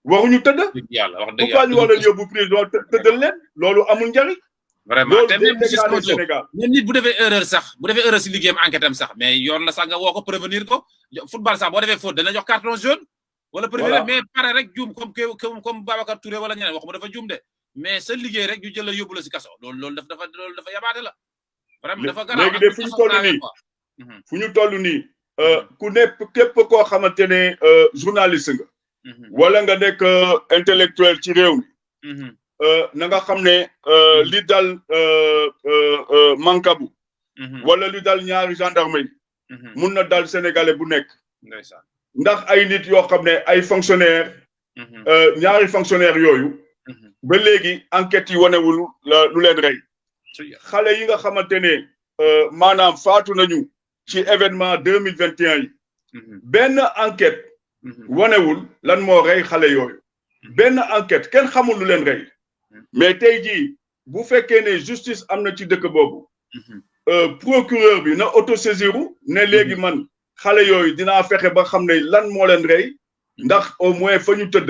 waruñu tëdd. yàlla wax dëgg pourquoi ñu war leen yóbbu prison tëddal leen loolu amul njariñ. vraiment te même nit bu defee erreur sax bu defee erreur si liggéeyam enquête am sax mais yoon la sax nga woo ko prévenir ko football sax boo defee faute dana jox carton jaune. wala prévenir mais pare rek juum comme Babacar Touré wala ñeneen waxuma dafa juum de mais sa liggéey rek ñu jël la yóbbu la si kaso loolu dafa yabaate la. vraiment dafa garaaw léegi de fu ñu toll nii. ku nekk képp koo xamante ne journaliste nga. wala nga nekk intellectuel ci réew mi. na nga xam ne li dal Mancabou. wala li dal ñaari gendarme yi. mun na dal sénégalais bu nekk. ndax ay nit yoo xam ne ay fonctionnaire ñaari fonctionnaire yooyu. ba léegi enquête yi wanewul lu leen rey. xale yi nga xamante ne maanaam faatu nañu. ci événement 2021 yi. benn enquête. wanewul lan moo rey xale yooyu. benn enquête kenn xamul lu leen rey. mais tey jii bu fekkee ne justice am na ci dëkk boobu. procureur bi na autosaisiru ne léegi man xale yooyu dinaa fexe ba xam ne lan moo leen rey. ndax au moins fa ñu tëdd.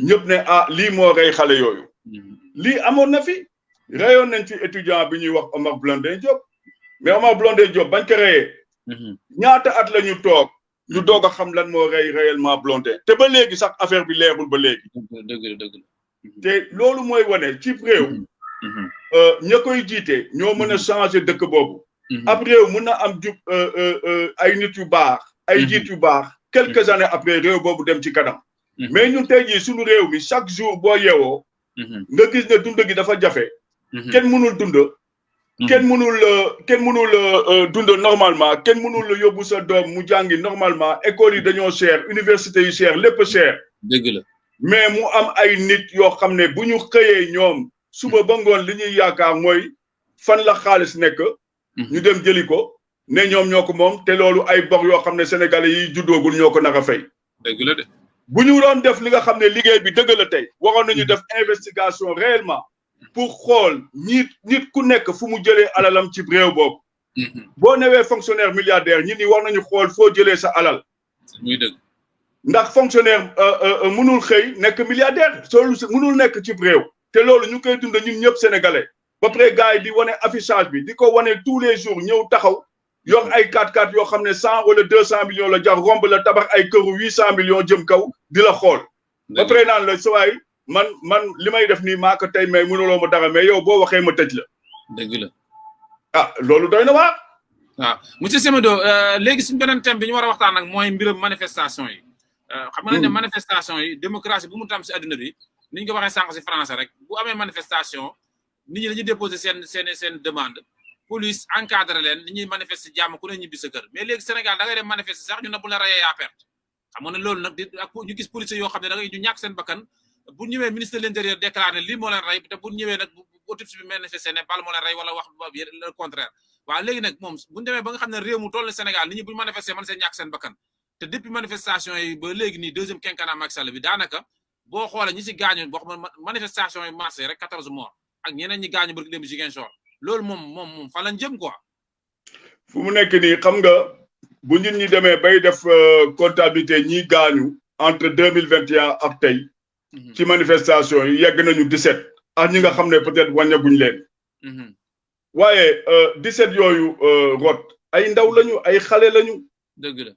ñëpp ne lii moo rey xale yooyu. lii amoon na fi. reyoon nañ fi étudiant bi ñuy wax Omar Blondin Diop. mais Omar Blondin Diop bañ ko reyee. ñaata at la ñu toog. ñu doog a xam lan moo rey réellement Blondin. te ba léegi sax affaire bi leerul ba léegi. dëgg te loolu mooy wane ci réew. ña koy jiite ñoo mën a changer dëkk boobu. ab réew mën na am jub ay nit yu baax. ay jiit yu baax. quelques années après réew boobu dem ci kanam. mais ñun tey jii suñu réew mi chaque jour boo yeewoo. nga gis ne dund gi dafa jafe. kenn mënul dund. kenn mënul dund normalement kenn mënul yóbbu sa doom mu jàngi normalement école yi dañoo cher université yi cher lépp cher. dëgg la mais mu am ay nit yoo xam ne bu ñu xëyee ñoom suba ba ngoon li ñuy yaakaar mooy fan la xaalis nekk. ñu dem jëli ko ne ñoom ñoo ko moom te loolu ay bor yoo xam ne sénégalais yi juddoogul ñoo ko naka fay. dëgg la de. bu ñu doon def li nga xam ne liggéey bi dëgg la tey waroon nañu def investigation réellement. pour xool nit ku nekk fu mu jëlee alalam ci réew boobu. boo newee fonctionnaire milliardaire ñi ni war nañu xool foo jëlee sa alal. muy dëgg. ndax fonctionnaire mënul xëy nekk milliardaire loolu mënul nekk ci réew. te loolu ñu koy dund ñun ñëpp sénégalais. ba pare gars yi di wane affichage bi di ko wane tous les jours ñëw taxaw yor ay 4x4 yoo xam ne 100 wala 200 millions la jar romb la tabax ay këru 800 millions jëm kaw di la xool. ba pare naan la sawaay man li may def nii maa ko tey mais mënuloo ma dara mais yow boo waxee ma tëj la. dëgg la. loolu doy na waar. waaw monsieur Semedo léegi suñu beneen thème bi ñu war a waxtaan nag mooy mbiram manifestation yi xam nga ne manifestation yi démocratie bu mu tam si adduna bi ni ñu ko waxee sànq si français rek bu amee manifestation nit ñi dañuy déposer seen demande police encadré leen nit ñuy manifester jàmm ku ne ñibbi sa kër mais léegi Sénégal da ngay dem manifester sax ñu ne bu la rayee yaa perte xam nga ne loolu nag ak ñu gis policiers yoo xam ne da ngay ñu ñàkk seen bakkan bu ñëwee ministre de l'intérieur déclaré lii moo leen rey te bu ñëwee nag autopsie bi manifester ne bal moo leen rey wala wax le contraire waaw léegi nag moom bu ñu demee ba nga xam ne réew mu toll na Sénégal nit ñi bu ñu manifester man seen ñàkk seen bakkan te depuis manifestation yi ba léegi nii deuxième quinquennat Macky Sall bi daanaka boo xoolee ñi si gaañu boo xam manifestation yi marché rek 14 morts ak ñeneen ñi gaañu barki dem Ziguinchor loolu moom fan lañ jëm quoi. fu mu nekk nii xam nga bu nit ñi demee bay def comptabilité ñi gaañu entre 2021 ak tey ci manifestation yi yegg nañu 17 ak ñi nga xam ne peut-être wàññaguñ leen. waaye 17 yooyu rot ay ndaw lañu ay xale lañu. dëgg la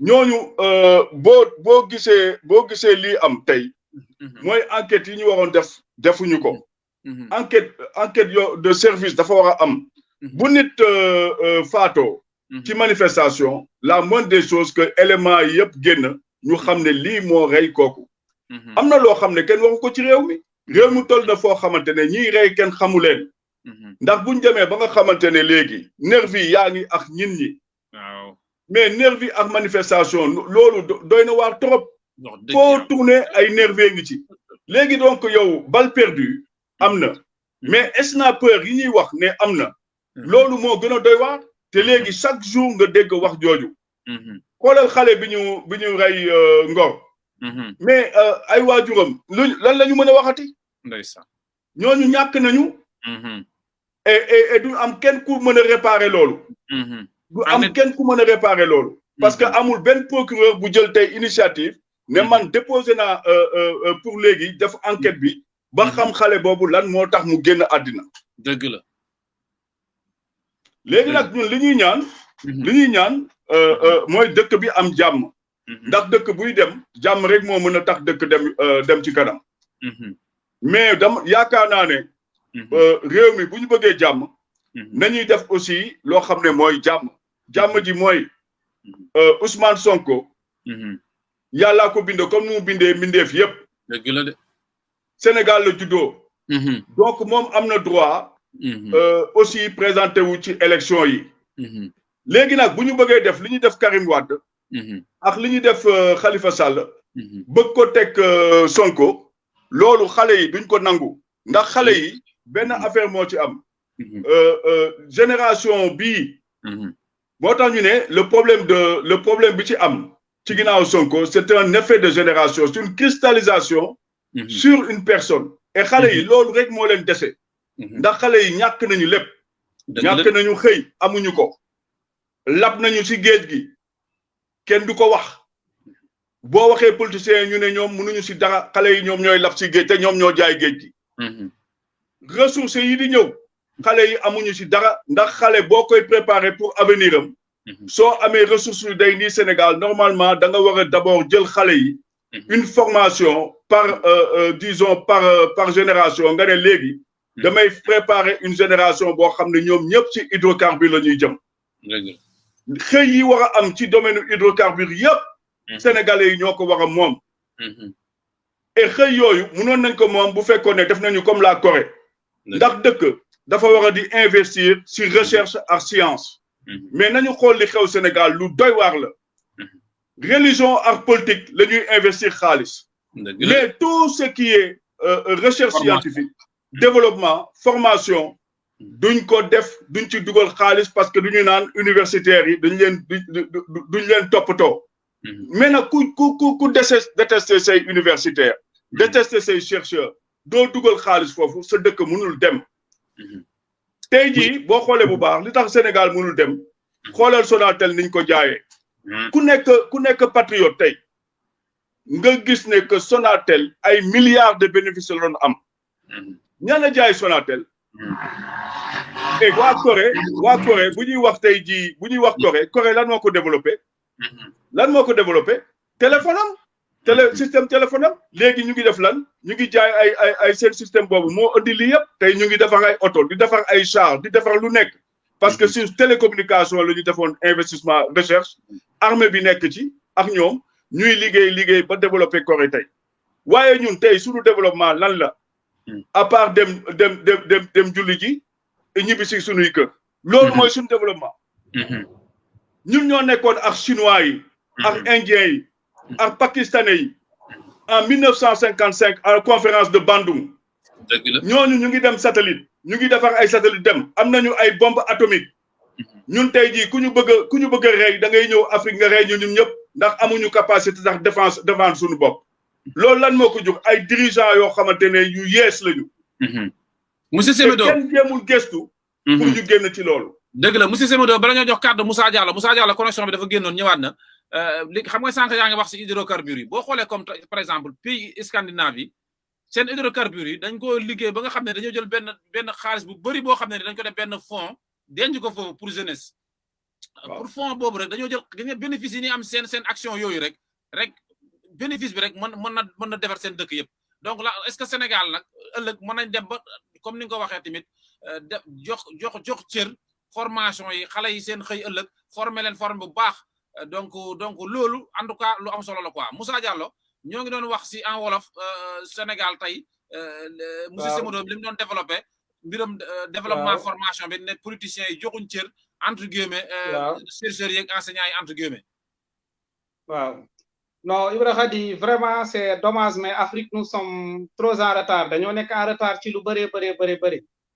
ñooñu boo gisee lii am tey. mooy enquête yi ñu waroon defuñu ko. enquête de service dafa war a am. bu nit faatoo. ci manifestation la moindre des choses que éléments yi yëpp génn ñu xam ne lii moo rey kooku. am na loo xam ne kenn waxu ko ci réew mi. réew mi toll na foo xamante ne ñiy rey kenn xamu leen. ndax buñ demee ba nga xamante ne léegi nervi yaa ngi ak ñin ñi. waaw mais nervi ak manifestation loolu doy na waar trop. foo tourner ay nervi ngi ci. léegi donc yow balle perdue am na. mais snipeur yi ñuy wax ne am na. loolu moo gën a doy waar. te léegi chaque jour nga dégg wax jooju. xoolal xale bi ñu rey Ngor. mais ay waajuram lan la ñu mën a waxati. ndeysaan ñooñu ñàkk nañu. et du am kenn ku mën a réparer loolu. du am kenn ku mën a réparer loolu. parce que amul benn procureur bu jël tey initiative. ne man déposé naa pour léegi def enquête bi. ba xam xale boobu lan moo tax mu génn àddina. dëgg la. léegi nag ñun li ñuy ñaan mooy dëkk bi am jàmm. ndax dëkk buy dem jàmm rek moo mën a tax dëkk dem ci kanam. mais yaakaar naa ne. réew mi bu ñu bëggee jàmm. nañuy def aussi loo xam ne mooy jàmm ji mooy Ousmane Sonko. yàllaa ko bindee comme nu mu bindee mbindeef yépp. dëgg la de. Sénégal la juddoo. donc moom am na droit. aussi présenté wu ci élection yi. léegi nag bu ñu bëggee def li ñuy def Karim Wade. ak li ñuy def Khalifa Sall. bëgg ko teg Sonko. loolu xale yi duñ ko nangu. ndax xale yi benn affaire moo ci am. génération bii. moo tax ñu ne le problème bi ci am. ci ginnaaw Sonko c'est un effet de génération c'est une cristallisation. sur une personne. et xale yi loolu rek moo leen dese. ndax xale yi ñàkk nañu lépp. ñàkk nañu xëy amuñu ko. lab nañu ci géej gi. kenn du ko wax. boo waxee politiciens ñu ne ñoom mënuñu ci dara xale yi ñoom ñooy lab ci géej te ñoom ñoo jaay géej gi. ressources yi di ñëw. xale yi amuñu ci dara ndax xale boo koy préparer pour avenir am. soo amee ressources yu day nii Sénégal normalement da nga war a d'abord jël xale yi. une formation disons par génération nga ne léegi. damay préparer une génération boo xam ne ñoom ñëpp ci hydrocarbures la ñuy jëm. xëy yi war a am ci domaine hydrocarbures yëpp. Sénégalais yi ñoo ko war a moom. et xëy yooyu mënoon nañ ko moom bu fekkoon ne def nañu comme la Corée. ndax dëkk dafa war a di investir ci recherche ak science. mais nañu xool li xew Sénégal lu doy waar la. religion ak politique la ñuy investir xaalis. mais tout ce qui est recherche scientifique. développement formation. duñ ko def duñ ci dugal xaalis parce que duñu naan universitaires yi duñ leen toppatoo. mais nag ku détester say universitaires. détester say chercheurs. doo dugal xaalis foofu sa dëkk mënul dem. tey jii boo xoolee bu baax li tax Sénégal mënul dem. xoolal Sonatel niñ ko jaayee. ku nekk patriote tey. nga gis ne que Sonatel ay milliards de bénéfices la doon am. ñaan la jaay Sonatel. et waa Corée bu ñuy wax tey jii bu ñuy wax Corée lan moo ko développé. téléphone am. système téléphone am léegi ñu ngi def lan ñu ngi jaay ay seen système boobu moo indi lii yëpp tey ñu ngi defar ay oto di defar ay char di defar lu nekk parce que sur télécommunication la ñu defoon investissement recherche armée bi nekk ci ak ñoom ñuy liggéey ba développer Corée tey waaye ñun tey suñu développement lan la à part dem julli ji ñibbi si suñuy kër loolu mooy suñu développement ñun ñoo nekkoon ak chinois yi ak indiens yi ak pakistanais yi en 1955 à la conférence de Bandung ñooñu ñu ngi dem satellite ñu ngi defar ay satellite dem am nañu ay bombe atomique ñun tey jii ku ñu bëgg a rey da ngay ñëw Afrique nga rey ñun ñëpp ndax amuñu capacité sax défense suñu bopp loolu lan moo ko jóg ay dirigeants yoo xamante ne yu yees lañu. monsieur Semedo kenn jéemul gëstu. pour ñu génn ci loolu. dëgg la monsieur Semedo bala ñoo jox kàddu Moussa Diallo connexion bi dafa génnoon ñëwaat na li xam nga sànq yaa ngi wax si hydrocarbures yi boo xoolee comme par exemple pays Scandinavie yi seen hydrocarbures yi dañ ko liggéey ba nga xam ne dañoo jël benn xaalis bu bëri boo xam ne dañ ko def benn fonds denc ko foofu pour jeunesse. pour fonds boobu rek dañoo jël bénéfice yi ni am seen action yooyu rek bénéfice bi rek mën na defar seen dëkk yëpp donc là est-ce que Sénégal nag ëllëg mën nañ dem ba comme ni nga ko waxee tamit jox cër formation yi xale yi seen xëy ëllëg former leen forme bu baax donc loolu en tout cas lu am solo la quoi Moussa Diallo ñoo ngi doon wax si en wolof Sénégal tey monsieur Semedo li mu doon développé mbiram développement formation bi ne politiciens yi joxuñ cër entre guillemets chercheurs yi ak enseignants yi entre guillemets waaw non Ibra Khady vraiment c'est dommage mais Afrique nous sommes trop en retard dañoo nekk en retard ci lu bëree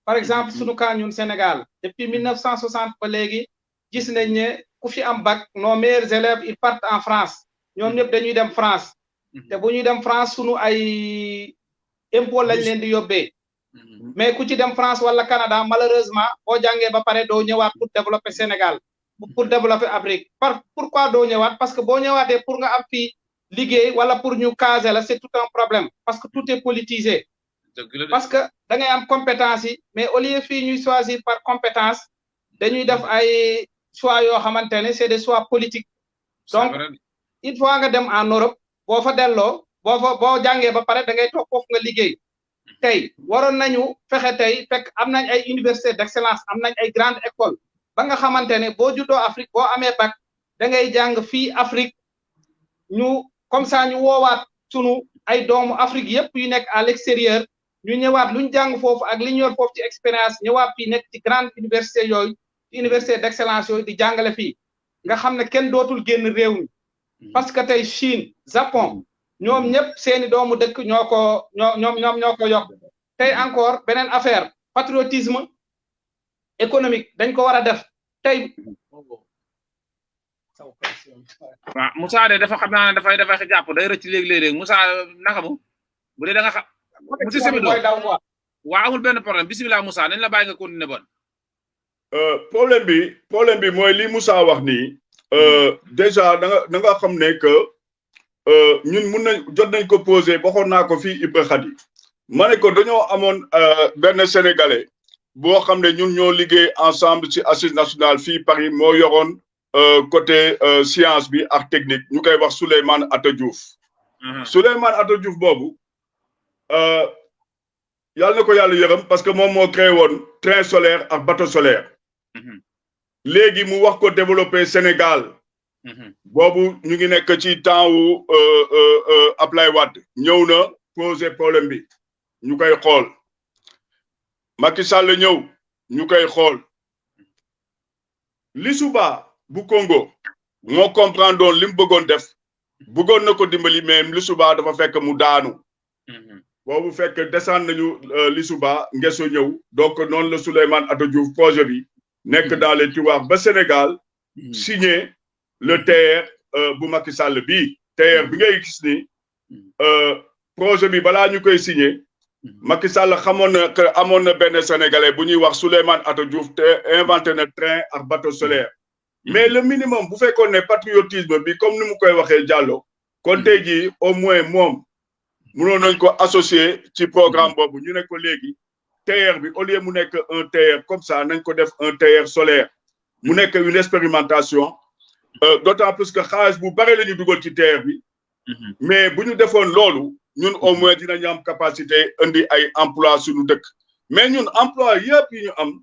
par exemple sunu cas ñun Sénégal depuis 1960 ba léegi gis nañ ne ku fi am bac nos meilleurs élèves ils partent en France ñoom ñëpp dañuy dem France te bu ñuy dem France sunu ay impôt lañ leen di yóbbee mais ku ci dem France wala Canada malheureusement boo jàngee ba pare doo ñëwaat pour développer Sénégal pour développer Afrique pourquoi doo ñëwaat parce que boo ñëwaatee pour nga am fii liggéey wala pour ñu caser la c'est tout un problème parce que tout est politisé parce que da ngay am compétence yi mais au lieu fii ñuy choisir par compétence dañuy def ay choix yoo xamante ne c'est des choix politiques donc il faut nga dem en Europe boo fa delloo boo jàngee ba pare da ngay toog foofu nga liggéey tey waroon nañu fexe tey fekk am nañ ay université d'excellence am nañ ay grande école ba nga xamante ne boo juddoo Afrique boo amee bac da ngay jàng fii Afrique ñu comme ça ñu woowaat sunu ay doomu Afrique yépp yu nekk à l'extérieur ñu ñëwaat luñ jàng foofu ak li ñu yor foofu ci expérience ñëwaat fii nekk ci grande université yooyu ci université d'excellence yooyu di jàngale fii nga xam ne kenn dootul génn réew mi parce que tey Chine Japon ñoom ñëpp seeni doomu dëkk ñoo ko yokk tey encore beneen affaire patriotisme économique dañ ko war a def tey waaw Moussa de dafa xam naa ne dafay jàpp day rëcc léegi-léegi Moussa naka mu bu dee da nga xam monsieur Semedo waaw amul benn problème bismillah Moussa nañ la bàyyi nga continuer bon problème bi mooy li Moussa wax nii déjà da nga xam ne que ñun jot nañ ko posé waxoon naa ko fii Ibra Khady ma ne ko dañoo amoon benn sénégalais boo xam ne ñun ñoo liggéey ensemble ci Assise nationale fii Paris moo yoroon côté science bi ak technique ñu koy wax Souleymane Atta Diouf Souleymane Atta Diouf boobu yàlla na ko yàlla yërëm parce que moom moo créé woon train solaire ak bateau solaire léegi mu wax ko développer Sénégal boobu ñu ngi nekk ci temps wu Ablaye Wade ñëw na poser problème bi ñu koy xool Macky Sall ñëw ñu koy xool Lissouba bu Congo moo comprendre doon li mu bëggoon def bëggoon na ko dimbali mais Lissouba dafa fekk mu daanu boobu fekk descendre nañu Lissouba Ngeso ñëw donc noonu la Souleymane Atta Diouf projet bi nekk dans les tiroirs ba Sénégal signé le TER bu Macky Sall bii TER bi ngay gis ni projet bi balaa ñu koy signé Macky Sall xamoon na que amoon na benn sénégalais bu ñuy wax Souleymane Atta Diouf te inventé na train ak bateau solaire mais le minimum bu fekkoon ne patriotisme bi comme ni mu koy waxee Diallo kon tey jii au moins moom mënoon nañ ko associé ci programme boobu ñu ne ko léegi TER bi au lieu mu nekk un TER comme ça nañ ko def un TER solaire mu nekk une expérimentation d'autant plus que xaalis bu bare la ñu dugal ci TER bi mais bu ñu defoon loolu ñun au moins dinañu am capacité indi ay emploi suñu dëkk mais ñun emploi yëpp yi ñu am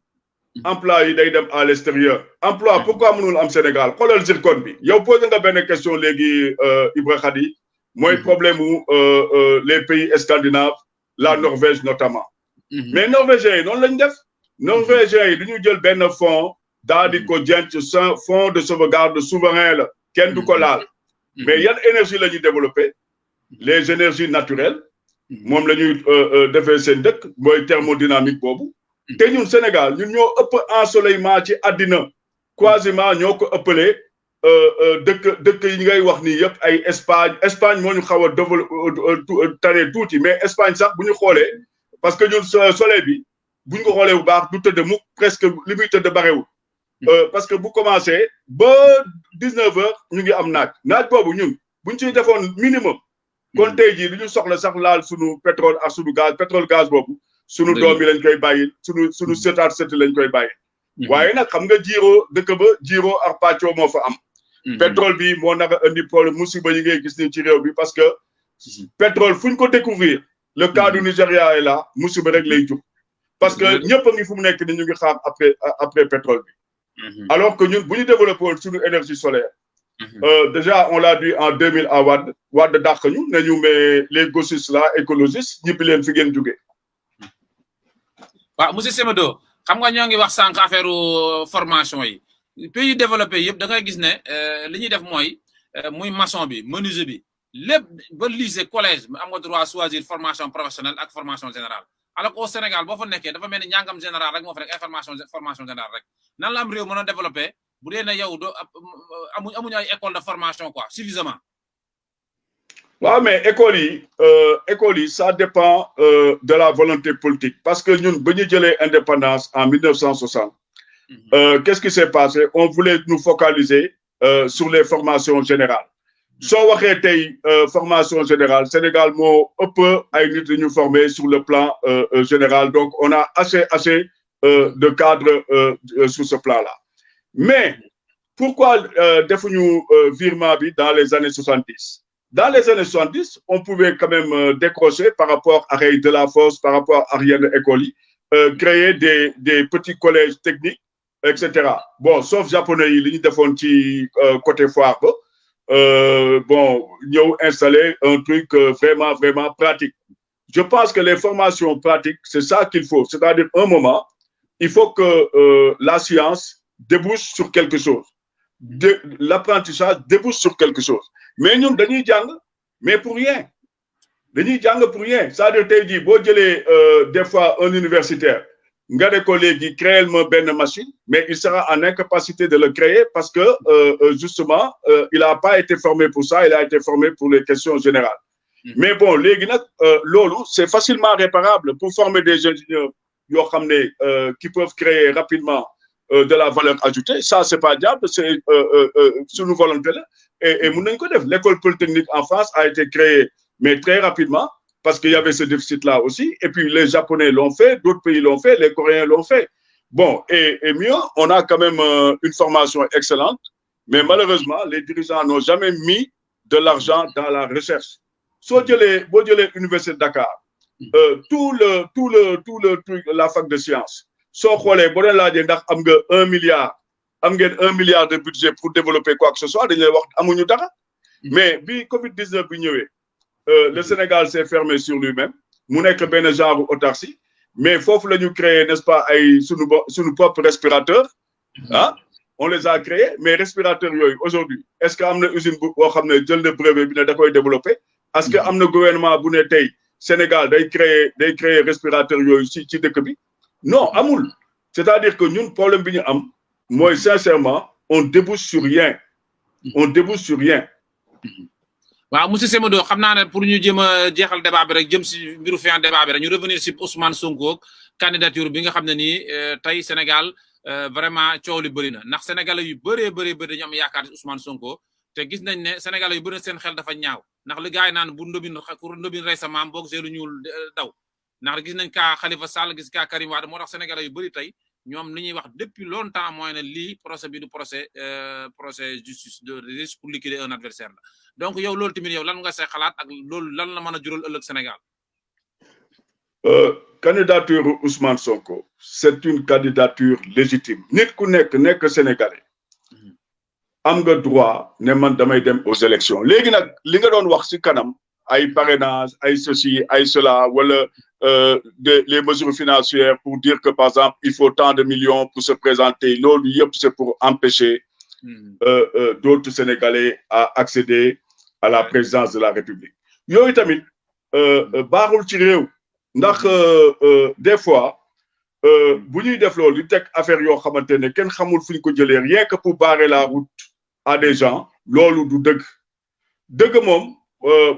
emploi yi day dem à l'extérieur emploi pourquoi mënul am Sénégal xoolal zircon bi yow posé nga benn question léegi Ibra Khady mooy problème où les pays scandinaves la Norvège notamment mais norvégiens yi noonu lañ def norvégiens yi duñu jël benn fonds daal di ko jenc fonds de sauvegarde souverain la kenn du ko laal mais yan énergie la ñuy développé les énergies naturelles moom la ñuy defee seen dëkk mooy thermodynamique boobu te ñun Sénégal ñun ñoo ëpp ensoleillement ci àddina quasiment ñoo ko ëppalee dëkk yi ngay wax nii yëpp ay Espagne moo ñu xaw a tane tuuti mais Espagne sax bu ñu xoolee parce que ñun soleil bi bu ñu ko xoolee bu baax du tëdd mu presque li muy tëdd barewul parce que bu commencé ba 19 heures ñu ngi am naaj boobu ñun buñ ciy defoon minimum kon tey jii du ñu soxla sax laal sunu pétrole ak sunu pétrole gaz boobu sunu doom yi lañ koy bàyyi sunu sëtaat sëti lañ koy bàyyi waaye nag xam nga dëkk ba jiiroo ak pàccoo moo fa am pétrole bi moo naka indi problème musiba yi ngay gis ni ci réew bi parce que pétrole fu ñu ko découvrir le cas du Nigeria est là musiba rek lay jub parce que ñëpp a ngi fu mu nekk ni ñu ngi xaar après pétrole bi alors que ñun bu ñu développé suñu énergie solaire déjà on l'a dit en 2000 à Wade dàq ñu ne ñu mais les gauchistes là écologistes ñibbi leen fi ngeen jógee waaw monsieur Semedo xam nga ñoo ngi wax sànq affaire formation yi pays développé yëpp da ngay gis ne li ñuy def mooy muy maçon bi menuisier bi lépp ba lycée collège am nga droit choisir formation professionnelle ak formation générale alors qu'au Sénégal boo fa nekkee dafa mel ni njàngam général rek moo fa rek ay formation générale rek nan la am réew mën a développé bu dee ne yow doo amuñu ay école de formation quoi suffisamment. waaw mais école yi ça dépend de la volonté politique parce que ñun ba ñu jëlee indépendance en 1960 qu'est-ce qui s'est passé on voulait nous focaliser sur les formations générales soo waxee tey formation générale Sénégal moo ëpp ay nit ñu formé sur le plan général donc on a assez de cadres sur ce plan-là mais pourquoi defuñu virement bi dans les années 70 dans les années 70 on pouvait quand même décrocher par rapport à Ray Delafosse par rapport à yenn écoles yi créer des petits collèges techniques etc. bon sauf japonais yi li ñu defoon ci côté foire ba bon ñëw installer un truc vraiment pratique je pense que les formations pratiques c'est ça qu'il faut c'est-à-dire un moment il faut que la science débouche sur quelque chose l'apprentissage débouche sur quelque chose mais ñun dañuy jàng mais pour rien c'est-à-dire tey jii boo jëlee des fois un universitaire nga ne ko léegi créer ma benn machine mais il sera en incapacité de le créer parce que justement il a pas été formé pour ça il a été formé pour les questions générales mais bon léegi nag loolu c'est facilement réparable pour former des ingénieurs yoo xam ne qui peuvent créer rapidement de la valeur ajoutée ça c'est pas diable c'est suñu volonté la et mun nañ ko def l'école polytechnique en France a été créée mais très rapidement parce qu'il y avait ce déficit-là aussi. Et puis, les Japonais l'ont fait, d'autres pays l'ont fait, les Coréens l'ont fait. Bon, et mieux, on a quand même une formation excellente, mais malheureusement, les dirigeants n'ont jamais mis de l'argent dans la recherche. Soit l'Université de Dakar, tout le truc, la fac de sciences, soit xolé bo len laajee ndax am nga 1 milliard, am ngeen 1 milliard de budget pour développer quoi que ce soit, dañ lay wax amuñu dara. Mais bi Covid-19 bi ñëwé le Sénégal s'est fermé sur lui-même mu nekk benn genre autarcie mais foofu la ñu créé n'est-ce pas ay sunu propre respirateur on les a créés mais respirateurs yooyu aujourd'hui est-ce que am na usine boo xam ne jël na brevet bi ne da koy développer est-ce que am na gouvernement bu ne tey Sénégal day créer respirateur yooyu ci dëkk bi non amul c'est-à-dire que ñun problème bi ñu am mooy sincèrement on débouche sur rien waaw monsieur Semedo xam naa ne pour ñu jéem a jeexal débat bi rek jëm si mbiru fin débat bi rek ñu revenir si Ousmane Sonko candidature bi nga xam ne nii tey Sénégal vraiment coow li bëri na ndax sénégalais yu bëree dañu am yaakaar si Ousmane Sonko te gis nañ ne sénégalais yu bëri seen xel dafa ñaaw ndax li gars yi naan bu ndobin rey sa maam boog seelu ñuul daw ndax gis nañ kaa Khalifa Sall gis kaa Karim Wade moo tax sénégalais yu bëri tey ñoom li ñuy wax depuis longtemps mooy ne lii procès bi du procès justice de justice pour liquider un adversaire la donc yow loolu tamit yow lan nga say xalaat ak loolu lan la mën a jural ëllëg Sénégal candidature Ousmane Sonko c'est une candidature légitime nit ku nekk sénégalais am nga droit ne man damay dem aux élections léegi nag li nga doon wax ci kanam ay parrainage ay ceci ay cela wala les mesures financières pour dire que par exemple il faut tant de millions pour se présenter loolu yëpp c'est pour empêcher d'autres Sénégalais à accéder à la présidence de la République yooyu tamit baaxul ci réew ndax des fois bu ñuy def loolu di teg affaire yoo xamante ne kenn xamul fu ñu ko jëlee rien que pour barrer la route à des gens loolu du dëgg moom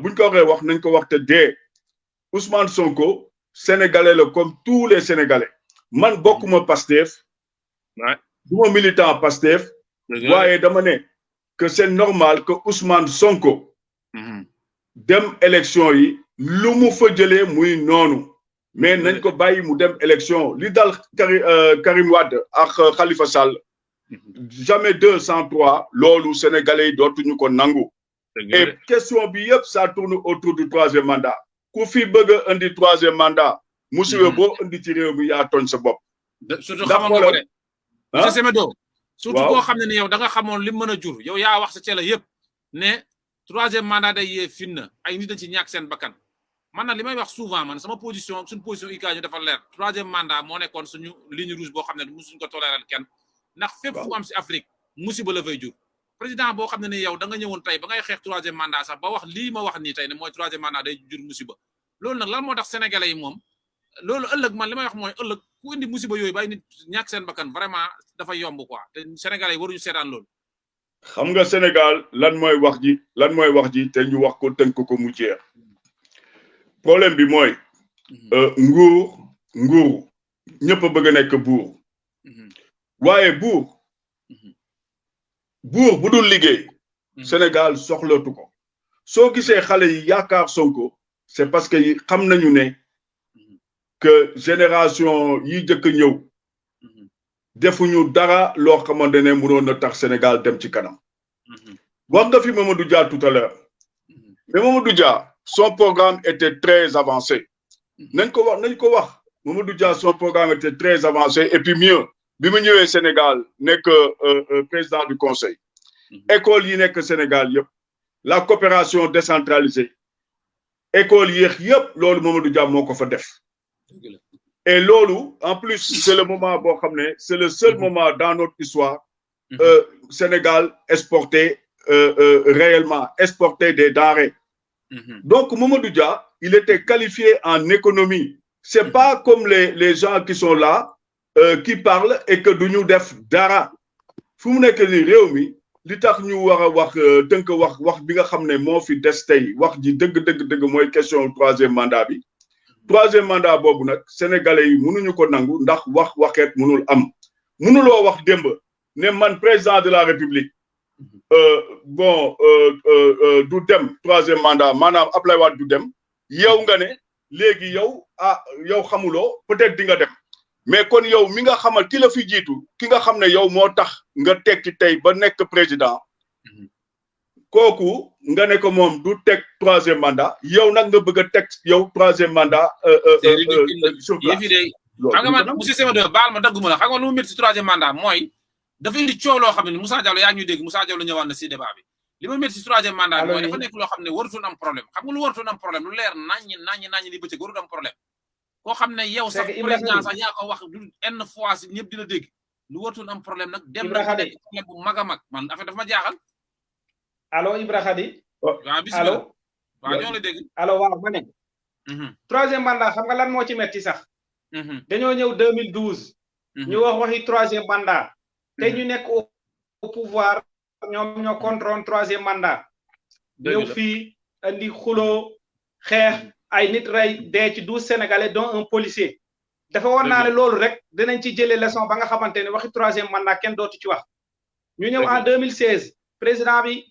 buñ ko waxee wax nañ ko wax te dee Ousmane Sonko sénégalais la comme tous les sénégalais man bokkuma Pastef duma militant Pastef waaye dama ne que c'est normal que Ousmane Sonko dem élection yi lu mu fa jëlee muy noonu mais nañ ko bàyyi mu dem élection li dal Karim Wade ak Khalifa Sall jamais 203 loolu sénégalais yi dootuñu ko nangu et question bi yëpp ça tourne autour du troisième mandat ku fi bëgg a indi troisième mandat musiba boo indi ci réew mi yaa tooñ sa bopp surtout xamoon nga ko de monsieur Semedo surtout koo xam ne ni yow da nga xamoon li mën a jur yow yaa wax sa cela yëpp ne troisième mandat day yee finna ay nit dañ ci ñàkk seen bakkan man nag li may wax souvent man sama position suñu position IK ñu dafa leer troisième mandat moo nekkoon suñu ligne rouge boo xam ne musuñ ko toléral kenn ndax fépp fu am si Afrique musiba la fay jur président boo xam ne ni yow da nga ñëwoon tey ba ngay xeex troisième mandat sax ba wax lii ma wax nii tey ne mooy troisième mandat day jur musiba loolu nag lan moo tax sénégalais yi moom loolu ëllëg man li may wax mooy ëllëg ku indi musiba yooyu bay nit ñàkk seen bakkan vraiment dafa yomb quoi te sénégalais yi waruñu seetaan loolu xam nga Sénégal lan mooy wax ji te ñu wax ko tënk ko mu jeex problème bi mooy nguur ñëpp a bëgg a nekk buur waaye buur bu dul liggéey Sénégal soxlatu ko soo gisee xale yi yaakaar Sonko c'est parce que xam nañu ne que génération yi jëkk ñëw defuñu dara loo xamante ne mënoon na tax Sénégal dem ci kanam wax nga fi Mamadou Dia tout à l'heure mais Mamadou Dia son programme était très avancé nañ ko wax Mamadou Dia son programme était très avancé et puis mieux bi mu ñëwee Sénégal nekk président du conseil école yi nekk Sénégal yëpp la coopération décentralisée école yëpp loolu Mamadou Dia moo ko fa def et loolu en plus c'est le moment boo xam ne c'est le seul moment dans notre histoire Sénégal exporter réellement exporter des denrées donc Mamadou Dia il était qualifié en économie c'est pas comme les gens qui sont là qui parlent et que duñu def dara fu mu nekk ni réew mi li tax ñu war a wax tënk wax bi nga xam ne moo fi des tey wax ji dëgg mooy question troisième mandat bi troisième mandat boobu nag sénégalais yi mënuñu ko nangu ndax waxeet mënul am mënuloo wax démb ne man président de la république du dem troisième mandat maanaam Ablaye Wade du dem yow nga ne léegi yow xamuloo peut-être di nga dem mais kon yow mi nga xamal ki la fi jiitu ki nga xam ne yow moo tax nga tekki tey ba nekk président kooku nga ne ko moom du teg troisième mandat yow nag nga bëgg a teg yow troisième mandat xam nga man monsieur Semedo baal ma dagguma la xam nga lu mu métti si troisième mandat mooy dafa indi coow loo xam ne Moussa Diallo yaa ngi ñuy dégg Moussa Diallo ñëwaat na si débat bi li ma métti si troisième mandat bi mooy dafa nekk loo xam ne warutoon am problème xam nga lu warutoon am problème lu leer naññi li bëccëg warut am problème koo xam ne yow sax président sax yaa ko wax du n fois si ñëpp dina dégg lu warutoon am problème nag dem na nekk problème bu mag a mag man affaire dafa ma jaaxal allo Ibra Khady waaw bismillah waaw ñoo la dégg allo waaw ma ne troisième mandat xam nga lan moo ci metti sax dañoo ñëw 2012 ñu waxi troisième mandat te ñu nekk au pouvoir ñoom ñoo contrôle troisième mandat ñëw fii andi xuloo xeex ay nit rey dee ci 12 sénégalais dont un policier dafa war naa ne loolu rek dinañ ci jëlee leçon ba nga xamante ne waxi troisième mandat kenn dootu ci wax ñu ñëw en 2016 président bi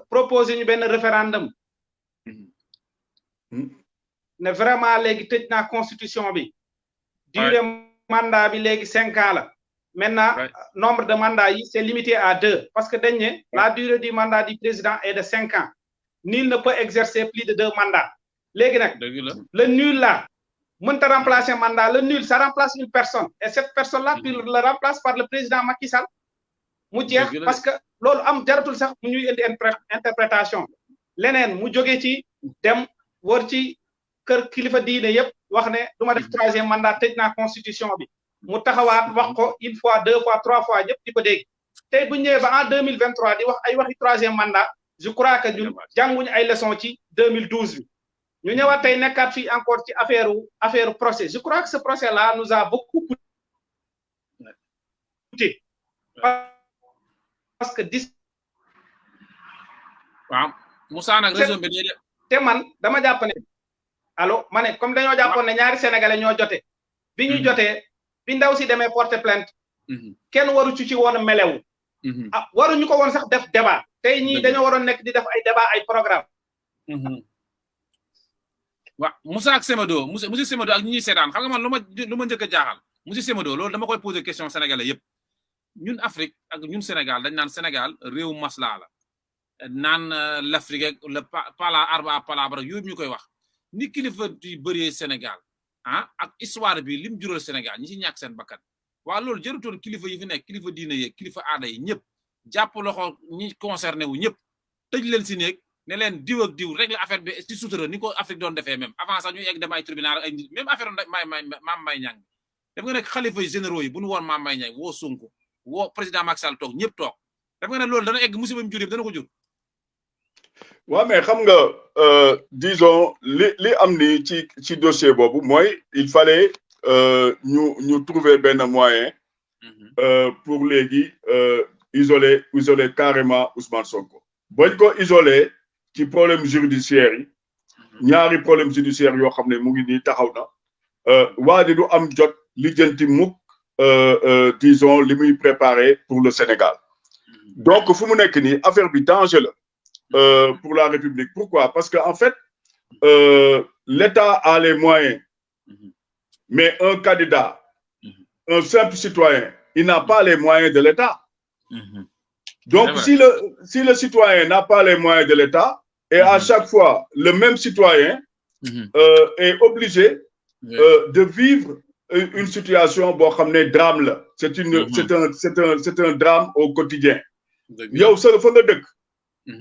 proposé ñu benn référendum ne vraiment léegi tëj naa constitution bi durée mandat bi léegi 5 ans la maintenant nombre de mandats yi c'est limité à 2 parce que dañ ne la durée du mandat du président est de 5 ans nul ne peut exercer plus de 2 mandats léegi nag le nul là mënta remplacer un mandat. Le nul, ça remplace une personne. Et cette personne-là, tu le remplaces par le président Macky Sall. Parce que loolu am jaratul sax mu ñuy indi interprétation. Leneen mu jógee ci dem wër ci kër kilifa diine yëpp wax ne du ma def 3e mandat tëj naa constitution bi. Mu taxawaat wax ko 1 fois 2 fois 3 fois ñëpp di ko dégg. Tey bu ñëwee ba en 2023 di wax ay waxi 3e mandat, je crois que ñun jànguñu ay leçons ci 2012 bi. Ñu ñëwaat tey nekkaat fii encore ci affaire procès. Je crois que ce procès-là nous a beaucoup coûté. Parce que waaw Moussa nag réseau bi te man dama jàpp ne allo ma ne comme dañoo jàppoon ne ñaari sénégalais ñoo jote bi ñu jotee bi ndaw si demee porter plainte kenn waru ci woon melewu waruñu ko woon sax def débat tey ñii dañoo waroon nekk di def ay débat ay programme waaw Moussa ak Semedo monsieur Semedo ak ñi ñuy seetaan xam nga man lu ma njëkk a jaaxal monsieur Semedo loolu dama koy poser question sénégalais yëpp ñun Afrique ak ñun Sénégal dañ naan Sénégal réew masla la naan l'Afrique ak le pala arba palabra yooyu ñu koy wax ni kilifa di bëree Sénégal ak histoire bi lim jural Sénégal ñi ci ñàkk seen bakkan waa loolu jërutoon kilifa yi fi nekk kilifa diine yi kilifa aada yi ñëpp jàpp loxo ñi concerné wu ñëpp tëj leen si néeg ne leen diw ak diw régler affaire bi ci sutura ni ko Afrique doon defee même avant sax ñu egg dem ay tribunal ay même affaire Mame Mbaye Niang def nga nekk xalifa yi généraux yi bu ñu woon Mame Mbaye Niang woo Sonko woo président Macky Sall toog ñëpp toog def nga ne loolu dana egg musiba mu jur yëpp dana ko jur. waaw mais xam nga disons li am ni ci dossier boobu mooy il fallait ñu trouver benn moyen pour léegi isoler carrément Ousmane Sonko bañ ko isoler ci problème judiciaire yi ñaari problème judiciaire yoo xam ne mu ngi nii taxaw na waa di du am jot lijjanti mukk disons li muy préparé pour le Sénégal donc fu mu nekk nii affaire bi danger la pour la République. Pourquoi? Parce que en fait, l'État a les moyens, mais un candidat, un simple citoyen, il n'a pas les moyens de l'État. Donc, si le citoyen n'a pas les moyens de l'État, et à chaque fois, le même citoyen est obligé de vivre une situation, bon, comme un drame, c'est un drame au quotidien. Yow sa fa nga dëkk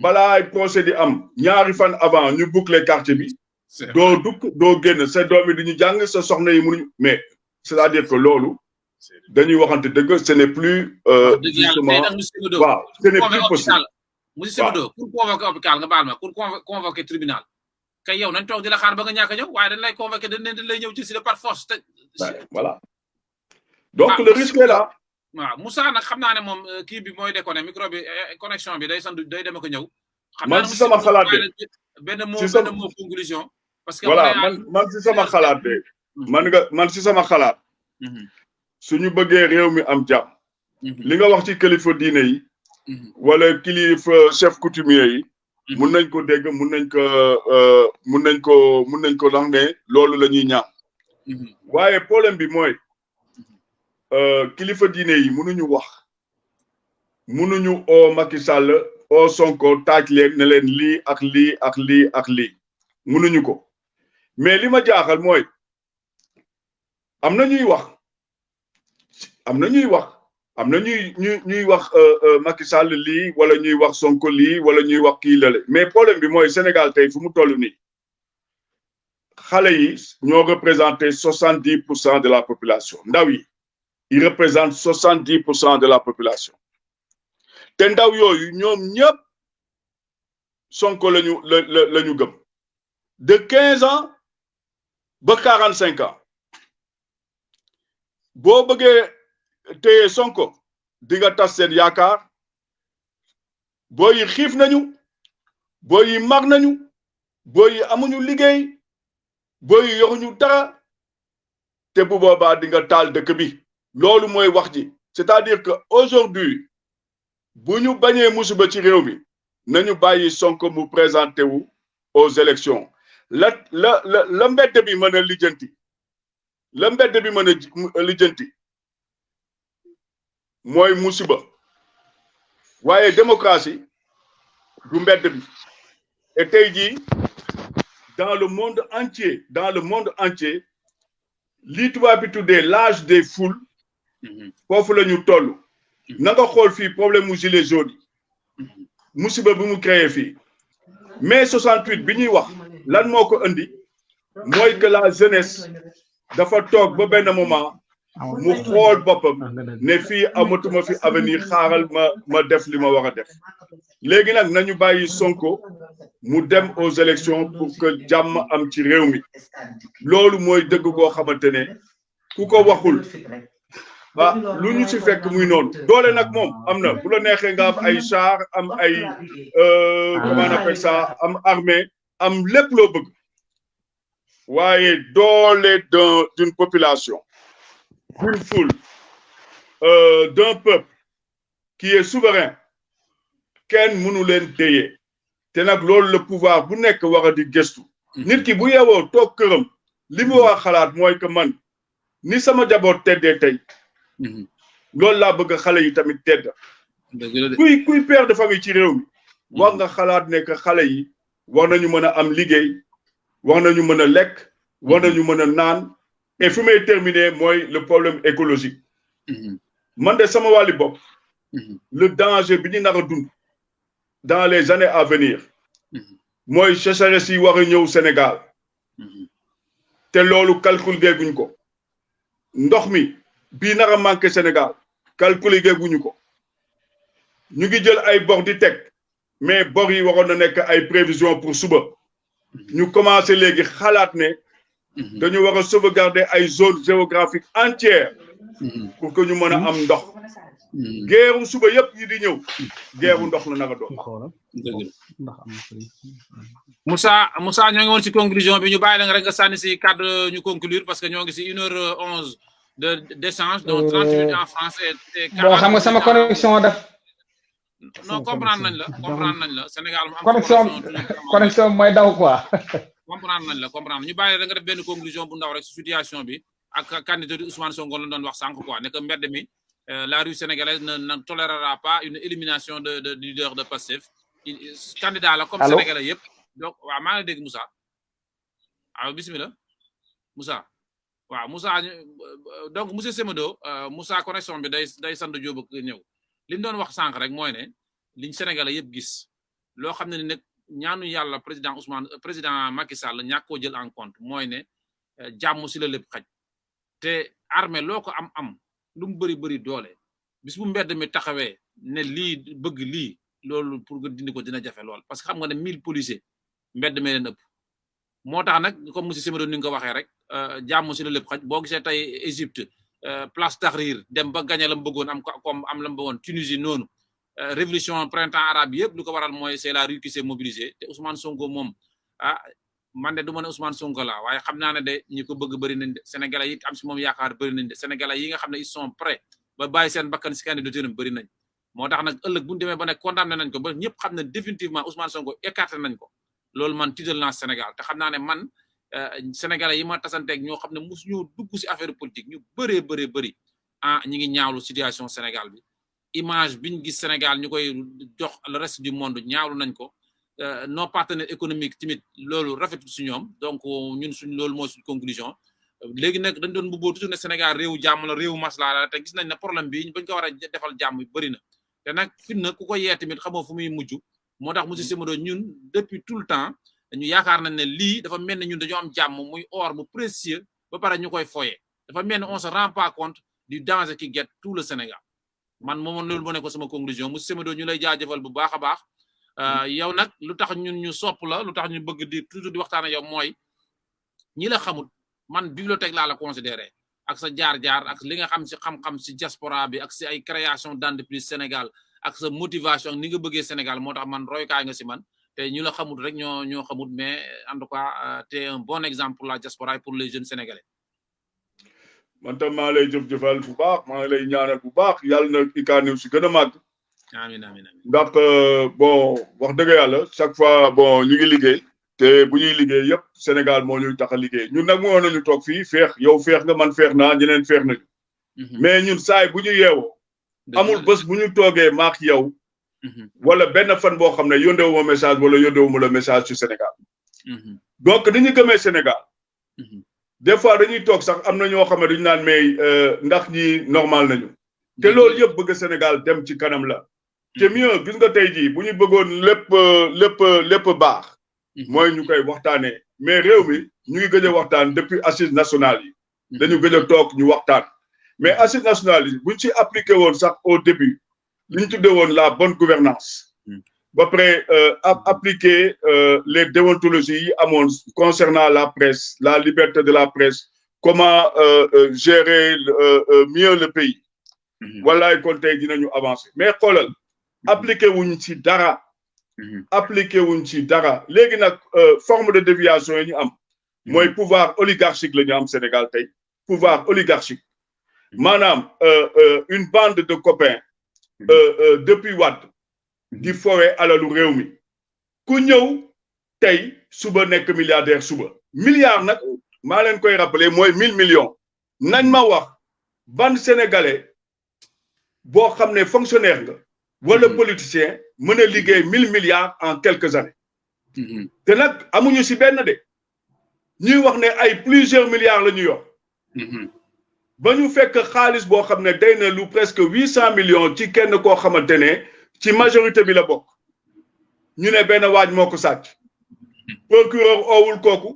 balaay procès di am ñaari fan avant ñu boucler quartier bi doo dugg doo génn sa doom yi duñu jàng sa soxna yi mënuñu mais c'est-à-dire que loolu dañuy waxante dëgg ce n'est plus justement waaw ce n'est plus possible monsieur Semedo pour convoquer hôpital nga baal ma pour convoquer tribunal kay yow nañ toog di la xaar ba nga ñàkk a ñëw waaye dañ lay convoquer dañ lay ñëw ci si par force voilà donc le risque est là. waaw Moussa nag xam naa ne moom kii bi mooy déconné micro bi connexion bi day dem ak ñëw. xam naa man si sama xalaat de benn mot conclusion. parce que voilà man si sama xalaat de. man si sama xalaat. suñu bëggee réew mi am jàmm. li nga wax ci kilifa diine yi. wala kilifa chef coutumier yi. mun nañ ko dégg mun nañ ko wax ne loolu la ñuy ñaan. waaye problème bi mooy. kilifa diine yi mënuñu oo Macky Sall oo Sonko taaj leen ne leen lii ak lii ak lii ak lii mënuñu ko mais li ma jaaxal mooy am na ñuy wax Macky Sall lii wala ñuy wax Sonko lii wala ñuy wax kii lale mais problème bi mooy Sénégal tey fu mu toll nii xale yi ñoo représenté 70% de la population ndaw yi il représente 70% de la population te ndaw yooyu ñoom ñëpp Sonko lañu gëm de 15 ans ba 45 ans boo bëggee téye Sonko di nga tas seen yaakaar booy yi xiif nañu booy yi mag nañu booy yi amuñu liggéey booy yi yoruñu dara te bu boobaa di nga taal dëkk bi loolu mooy wax ji c'est-à-dire que aujourd'hui bu ñu bañee musiba ci réew mi nañu bàyyi Sonko mu présenté wu aux élections la mbedd bi mën a lijjanti mooy musiba waaye démocratie du mbedd bi et tey jii dans le monde entier li tubaab bi tuddee l'âge des foules foofu la ñu toll na nga xool fii problème mu gilet jaune yi musiba bi mu créé fii mai 68 bi ñuy wax lan moo ko indi mooy que la jeunesse dafa toog ba benn moment mu xool boppam ne fii amatuma fi avenir xaaral ma def li ma war a def léegi nag nañu bàyyi Sonko mu dem aux élections pour que jàmm am ci réew mi loolu mooy dëgg koo xamante ne ku ko waxul ah lu ñu ci fekk muy noonu doole nag moom am na bu la neexee nga am ay char am ay comment on appelle ça am armée am lépp loo bëgg waaye doole d'une population d'une foule d'un peuple qui est souverain kenn mënu leen téye te nag loolu le pouvoir bu nekk war a di gëstu nit ki bu yeewoo toog këram li mu war a xalaat mooy que man ni sama jaboot teddee tey loolu laa bëgg xale yi tamit tedd kuy père de famille ci réew mi war nga xalaat ne que xale yi war nañu mën a am liggéey war nañu mën a lekk war nañu mën a naan et fi may terminer mooy le problème écologique man de sama wàlli bopp le danger bi ñu nar a dund dans les années à venir mooy sécheresse yi war a ñëw Sénégal te loolu calcul geeguñ ko ndox mi bii nar a manqué Sénégal calcul geeguñu ko ñu ngi jël ay bor di teg mais bor yi waroon na nekk ay prévisions pour suba ñu commencé léegi xalaat ne dañu war a sauvegarder ay zones géographiques entières pour que ñu mën a am ndox geeru suba yëpp yi di ñëw geeru ndox la naka doon Moussa ñoo ngi woon ci conclusion bi ñu bàyyi la nga rek nga sànni si cadre ñu conclure parce que ñoo ngi si 1h11 d'échange donc 30 minutes en français et bon xam nga sama connexion def non comprendre nañ la Sénégal mu am connexion mooy daw quoi comprendre ñu bàyyi la nga def benn conclusion bu ndaw rek si situation bi ak candidature Ousmane Sonko la doon wax sànq quoi ne que mbedd mi la rue sénégalaise ne tolérera pas une élimination de leader de Pastef candidat la comme sénégalais yëpp donc waaw maa ngi dégg Moussa waaw bismillah Moussa waaw Moussa donc monsieur Semedo Moussa connexion bi day sant Diop ak ñëw li ñu doon wax sànq rek mooy ne liñ sénégalais yëpp gis loo xam ne ni nag ñaanu yàlla président Macky Sall ñàkk koo jël en compte mooy ne jàmm si la lépp xaj te armée loo ko am lu mu bëri doole bis bu mbedd mi taxawee ne lii bëgg lii loolu pour nga dindi ko dina jafe lool parce que xam nga ne 1000 policiers mbedd mee leen ëpp moo tax nag comme monsieur Semedo ni nga ko waxee rek jàmm si la lépp xaj boo gisee tey Égypte place Tahrir dem ba gagné la mu bëggoon am la mu bëggoon Tunisie noonu révolution printemps arabe yëpp lu ko waral mooy c'est la rue qui s'est mobilisée te Ousmane Sonko moom man de du ma ne Ousmane Sonko la waaye xam naa ne de ñi ko bëgg bëri nañ de Sénégalais yi am si moom yaakaar bëri nañ de Sénégalais yi nga xam ne ils sont prêts ba bàyyi seen bakkan si candidature bëri nañ moo tax nag ëllëg bu ñu demee ba ne condamné nañ ko ba ñëpp xam ne définitivement Ousmane Sonko écarté nañ ko loolu man tiital naa Sénégal te xam naa ne man Sénégalais yi ma tasanteeg ñoo xam ne mosu ñu dugg si affaire politique ñu bëri ñi ngi ñaawlu situation Sénégal bi image biñ gis Sénégal ñu koy jox le reste du monde ñaawlu nañ ko nos partenaires économiques tamit loolu rafetul si ñoom donc ñun loolu mooy suñ conclusion léegi nag dañ doon mbubboo toujours ne Sénégal réewu jàmm la réewu masla la te gis nañ ne problème bi bañ ko war a defal jàmm bëri na te nag fi na ku ko yee tamit xamoo fu muy mujj moo tax monsieur Semedo ñun depuis tout le temps dañu yaakaar nañ ne lii dafa mel ne ñun dañoo am jàmm muy or bu précieux ba pare ñu koy foyee dafa mel ne on se rend pas compte du danger qui guette tout le Sénégal man moom loolu moo nekk sama conclusion monsieur Semedo ñu lay jaajëfal bu baax a baax yow nag lu tax ñun ñu sopp la lu tax ñu bëgg di toujours di waxtaan ak yow mooy ñi la xamul man bibliothèque laa la considéré ak sa jaar-jaar ak li nga xam si xam-xam si diaspora bi ak si ay création d'entreprise Sénégal ak sa motivation ni nga bëggee Sénégal moo tax man roykaay nga si man te ñu la xamul rek ñoo xamul mais en tout cas t'es un bon exemple pour la diaspora et pour les jeunes sénégalais. man tam maa lay jëf-jëfal bu baax maa lay ñaanal bu baax yàlla na IK News si gën a màgg. amiin ndax bon wax dëgg yàlla chaque fois bon ñu ngi liggéey te bu ñuy liggéey yëpp Sénégal moo ñuy tax a liggéey ñun nag moo nañu toog fii feex yow feex nga man feex naa ñeneen feex nañu mais ñun saay bu ñu yeewoo amul bés bu ñu toogee maak yow wala benn fan boo xam ne yóndewu ma message wala yóndewu ma la message ci Sénégal donc ni ñu gëmee Sénégal des fois dañuy toog sax am na ñoo xam ne dañu naan mais ndax ñi normal nañu te loolu yëpp bëgg Sénégal dem ci kanam la te mieux gis nga tey jii bu ñu bëggoon lépp baax mooy ñu koy waxtaanee mais réew mi ñu ngi gëj a waxtaan depuis assises nationales yi dañu gëj a toog ñu waxtaan mais assises nationales yi buñ ci appliqué woon sax au début li ñu tuddee woon la bonne gouvernance ba pare appliquer les déontologies yi amoon concernant la presse la liberté de la presse comment gérer mieux le pays wallaay kon tey dinañu avancer mais xoolal appliqué wuñ ci dara léegi nag forme de déviation yi ñu am mooy pouvoir oligarchique la ñu am Sénégal tey pouvoir oligarchique maanaam une bande de copains depuis Wade di fowe alalu réew mi ku ñëw tey suba nekk milliardaire suba milliard nag maa leen koy rappeler mooy 1000 millions nañ ma wax ban sénégalais boo xam ne fonctionnaire nga wala politicien mën a liggéey 1000 milliards en quelques années te nag amuñu si benn de ñuy wax ne ay plusieurs milliards la ñu yor ba ñu fekk xaalis boo xam ne day na lu presque 800 millions ci kenn koo xamante ne ci majorité bi la bokk ñu ne benn waaj moo ko sàcc procureur oowul kooku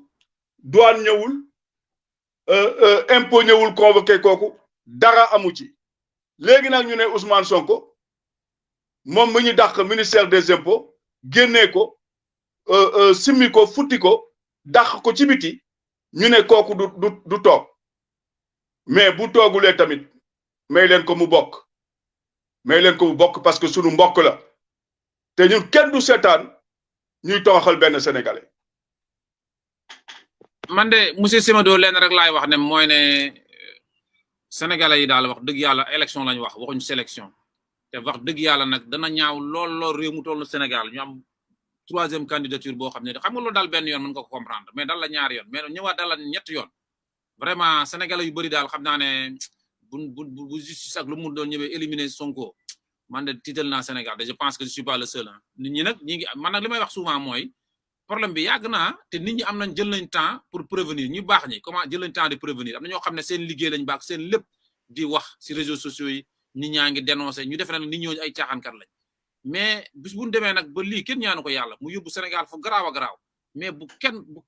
douane ñëwul impôt ñëwul convoqué kooku dara amu ci léegi nag ñu ne Ousmane Sonko moom mi ñu dàq ministère des impôts génnee ko simmi ko futti ko dàq ko ci biti ñu ne kooku du toog mais bu toogulee tamit may leen ko mu bokk parce que sunu mbokk la te ñun kenn du seetaan ñuy toroxal benn sénégalais. man de monsieur Simadou leen rek laay wax ne mooy ne sénégalais yi daal wax dëgg yàlla élection lañ wax waxuñu sélection te wax dëgg yàlla nag dana ñaaw lool réew mu toll Sénégal ñu am 3e candidature boo xam ne xam nga loolu daal benn yoon mën nga ko comprendre mais dal la ñaari yoon mais ñëwaat dal la ñetti yoon vraiment sénégalais yu bëri daal xam naa ne bu justice ak lu mu doon ñëwee éliminer Sonko man de tiital naa Sénégal je pense que je suis pas le seul nit ñi nag ñi ngi man nag li may wax souvent mooy problème bi yàgg naa te nit ñi am nañ jël nañ temps pour prévenir ñu baax ñi comment jël nañ temps de prévenir am na ñoo xam ne seen liggéey lañ baax seen lépp di wax ci réseaux sociaux yi nit ñaa ngi dénoncer ñu defe na nit ñooñu ay caaxaankat lañ mais bis bu ñu demee nag ba lii kenn ñaanu ko yàlla mu yóbbu Sénégal fu garaaw a garaaw mais bu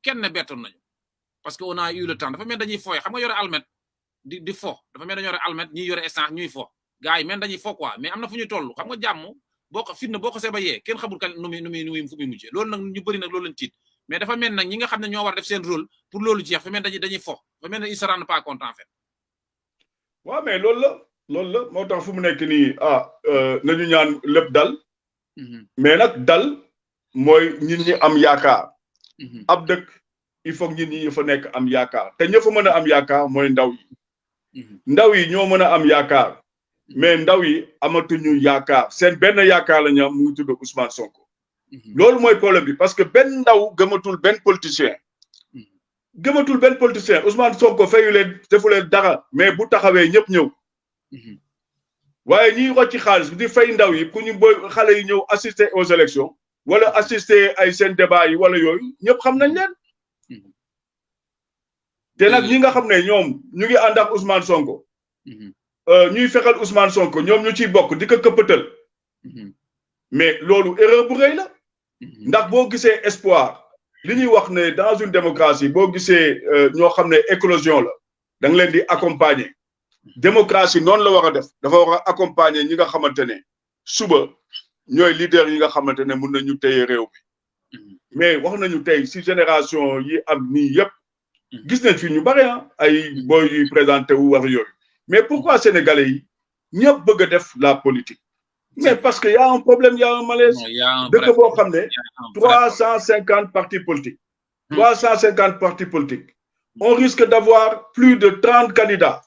kenn ne bettoon nañu parce que on a eu le temps dafa mel dañuy fooy xam nga yore almet di fo dafa mel dañu yore almet ñi yore essence ñuy fo gars yi mel dañuy fo quoi mais am na fu ñu toll xam nga jàmm boo ko fitna boo ko see ba yee kenn xamul kan nu muy fu muy mujjee loolu nag ñu bëri nag loolu lañ tiit mais dafa mel nag ñi nga xam ne ñoo war def seen rôle pour loolu jeex dafa mel dañuy fo dafa mel ne ils se rendent pas compte en fait. waaw mais loolu la moo tax fu mu nekk nii nañu ñaan lépp dal. mais nag dal mooy nit ñi am yaakaar. ab dëkk il faut nit ñi fa nekk am yaakaar te ña fa mën a am yaakaar mooy ndaw yi. ndaw yi ñoo mën a am yaakaar. mais ndaw yi amatuñu yaakaar seen benn yaakaar la ñu am mu ngi tudd Ousmane Sonko. loolu mooy problème bi parce que benn ndaw gëmatul benn politicien. Ousmane Sonko fayu leen defu leen dara mais bu taxawee ñëpp ñëw. waaye ñiy rocc ci xaalis di fay ndaw yi ku ñu xale yi ñëw assister aux élections wala assister ay seen débat yi wala yooyu ñëpp xam nañ leen. te nag ñi nga xam ne ñoom ñu ngi ànd ak Ousmane Sonko. ñuy fexal Ousmane Sonko ñoom ñu ciy bokk di ko këppatal. mais loolu erreur bu rëy la. ndax boo gisee espoir li ñuy wax ne dans une démocratie boo gisee ñoo xam ne éclosion la da nga leen di accompagner. démocratie noonu la war a def dafa war a accompagner ñi nga xamante ne suba ñooy leader yi nga xamante ne mun nañu téye réew mi mais wax nañu tey si génération yi am nii yëpp gis nañ fi ñu bari ay boy yuy présenté wu wax yooyu mais pourquoi sénégalais yi ñëpp bëgg a def la politique mais parce que y a un problème y a un malaise dëkk boo xam ne 350 partis politiques 350 partis politiques on risque d'avoir plus de 30 candidats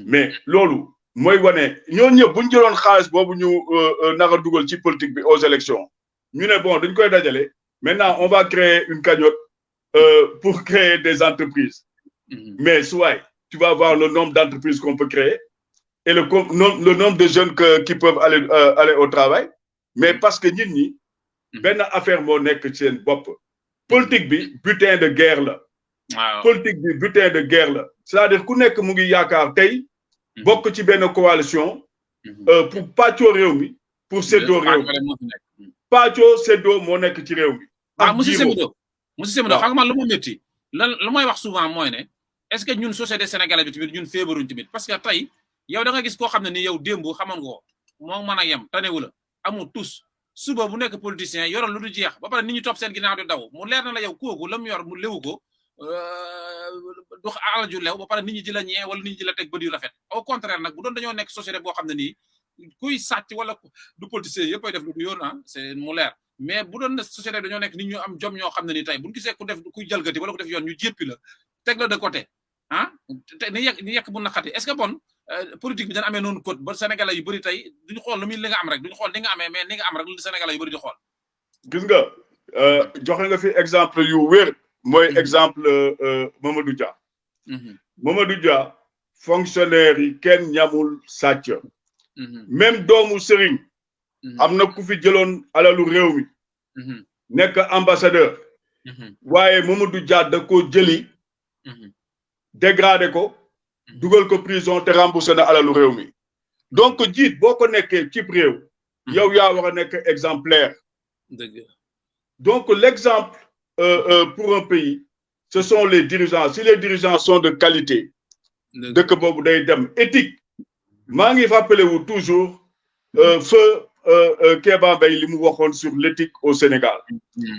mais loolu mooy wane ñooñu ñëpp bu ñu jëloon xaalis boobu ñu nar a dugal ci politique bi aux élections ñu ne bon dañ koy dajale maintenant on va créer une cagnotte pour créer des entreprises mais soit tu vas voir le nombre d'entreprises qu'on peut créer et le nombre de jeunes qui peuvent aller au travail mais parce que nit ñi benn affaire moo nekk seen bopp politique bi butin de guerre la politique bi butin de guerre la c'est-à-dire ku nekk mu ngi yaakaar tey bokk ci benn coalition pour pàccoo réew mi pour séddoo réew mi pàccoo séddoo moo nekk ci réew mi monsieur Semedo xam nga lu ma métti lu may wax souvent mooy ne est-ce que ñun société sénégalaise bi tamit ñun feebaruñ tamit parce que tey yow da nga gis koo xam ne ni yow démb xamoon nga ko moo mën a yem tanewu la amul tous suba bu nekk politicien yoroon lu du jeex ba pare nit ñi topp seen ginnaaw di daw mu leer na la yow kooku la mu yor mu lewu ko du alal ju lew ba pare nit ñi di la ñee wala nit ñi di la teg bët yu rafet au contraire nag bu doon dañoo nekk société boo xam ne nii kuy sàcc wala du politicien yëpp ay def lu du yoon c'est mu leer mais bu doon société dañoo nekk nit ñu am jom ñoo xam ne ni tey bu ñu gisee ku def kuy jalgati wala ku def yoon ñu jéppi la teg la de côté te ni yekk bu naqati est-ce que bon politique bi dana amee noonu code ba sénégalais yu bëri tey duñu xool lu muy li nga am rek duñu xool ni nga amee mais ni nga am rek lu sénégalais yu bëri di xool gis nga joxe nga fi exemple yu wér mooy exemple Mamadou Dia Mamadou Dia fonctionnaire yi kenn ñamul sàcc même doomu sëriñ am na ku fi jëloon alalu réew mi nekk ambassadeur waaye Mamadou Dia da ko jëli dégradé ko dugal ko prison te remboursé na alalu réew mi donc jiit boo ko nekkee cib réew yow yaa war a nekk exemplaire donc l'exemple pour un pays ce sont les dirigeants si les dirigeants sont de qualité dëkk boobu day dem éthique maa ngi rappelé wu toujours feu Kéba Mbaye li mu waxoon sur l'éthique au Sénégal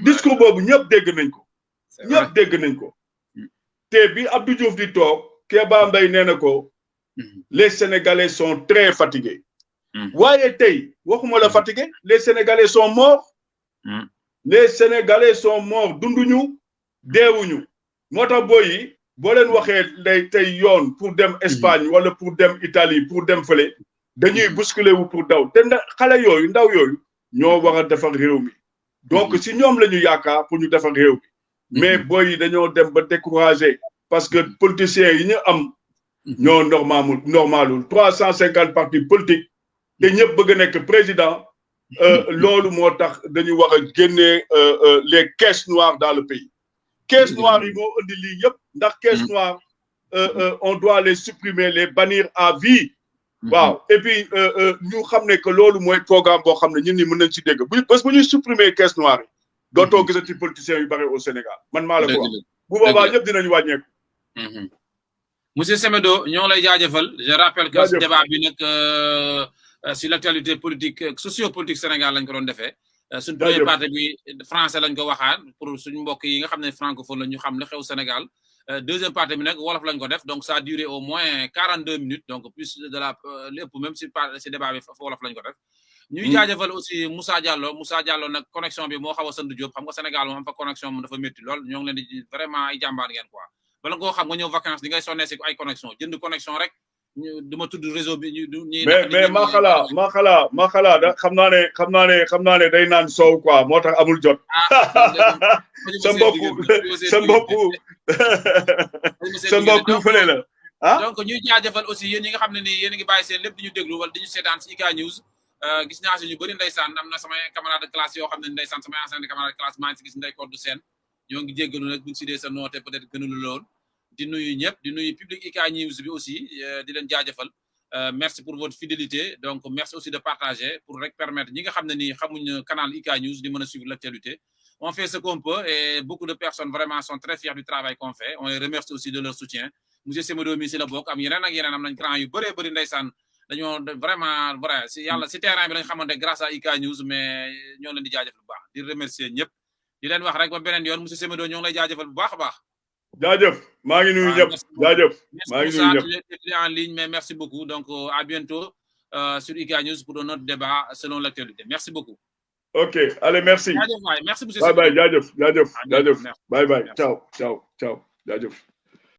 discours boobu ñëpp dégg nañ ko te bi Abdou Diouf di toog Kéba Mbaye nee na ko les Sénégalais sont très fatigués waaye tey waxuma la fatigué les Sénégalais sont morts les Sénégalais sont morts dunduñu deewuñu moo tax booy yi boo leen waxee day tey yoon pour dem Espagne wala pour dem Italie pour dem fële dañuy bousculer wu pour daw te xale yooyu ndaw yooyu ñoo war a defar réew mi donc si ñoom la ñu yaakaar pour ñu defar réew mi mais booy yi dañoo dem ba découragé parce que politiciens yi ñu am ñoo normalul 350 partis politiques te ñëpp bëgg a nekk président loolu moo tax dañu war a génnee les caisses noires dans le pays caisses noires yi moo indi lii yëpp ndax caisses noires on doit les supprimer les bannir à vie waaw et puis ñu xam ne que loolu mooy programme boo xam ne ñun ñi mën nañ ci dégg parce que bu ñuy supprimer caisses noires yi dootoo gisati politiciens yu bari au Sénégal man maa la ko wax bu boobaa ñëpp dinañu wàññeeku monsieur Semedo ñoo lay jaajëfal je rappelle que ce débat bi nag sur l'actualité politique sociopolitique Sénégal lañ ko doon defee suñ première partie bi français lañ ko waxaan pour suñ mbokk yi nga xam ne francophone la ñu xam li xew Sénégal deuxième partie bi nag wolof lañ ko def donc ça a duré au moins 42 minutes donc plus de la lépp même si débat bi wolof lañ ko def ñuy jaajëfal aussi Moussa Diallo nag connexion bi moo xaw a sant Diop xam nga Sénégal moom am fa connexion moom dafa métti lool ñoo ngi leen di vraiment ay jàmbaar ngeen quoi bala nga xam nga ñëw vacances di ngay sonnee si ay connexion jënd connexion rek duma tudd réseau bi mais ma xalaa da xam naa ne day naan soow quoi moo tax amul jot sa mbokku fële la donc ñuy jaajëfal aussi yéen ñi nga xam ne nii yéen a ngi bàyyi seen lépp di ñu déglu wala di ñu seetaan si IK News gis naa si ñu bëri ndeysaan am na samay camarade de classe yoo xam ne ndeysaan samay ancien camarade de classe maa ngi si gis Ndeye Codou Sène ñoo ngi jéggalu nag buñ si dee sa noote peut-être gënulu lool di nuyu ñëpp di nuyu public IK News bi aussi di leen jaajëfal merci pour votre fidélité donc merci aussi de partager pour rek permettre ñi nga xam ne nii xamuñ canal IK News di mën a suivre l'actualité on fait ce qu'on peut et beaucoup de personnes vraiment sont très fiers du travail qu'on fait on les remercie aussi de leur soutien monsieur Semedo mi si la bokk am yeneen ak yeneen am nañ grand yu bëree bëri ndeysaan dañoo vraiment vrai si yàlla si terrain bi lañ xamante grâce à IK News mais ñoo leen di jaajëfal bu baax di remercier ñëpp di leen wax rek ba beneen yoon monsieur Semedo ñoo ngi lay jaajëfal bu baax a baax jaajëf maa ngi nuyu ñëpp jaajëf maa ngi nuyu ñëpp en ligne mais merci beaucoup donc à bientôt sur IK News pour un autre débat selon l'actualité merci beaucoup ok allez merci jaajëf waay merci monsieur bye bye jaajëf bye bye ciao jaajëf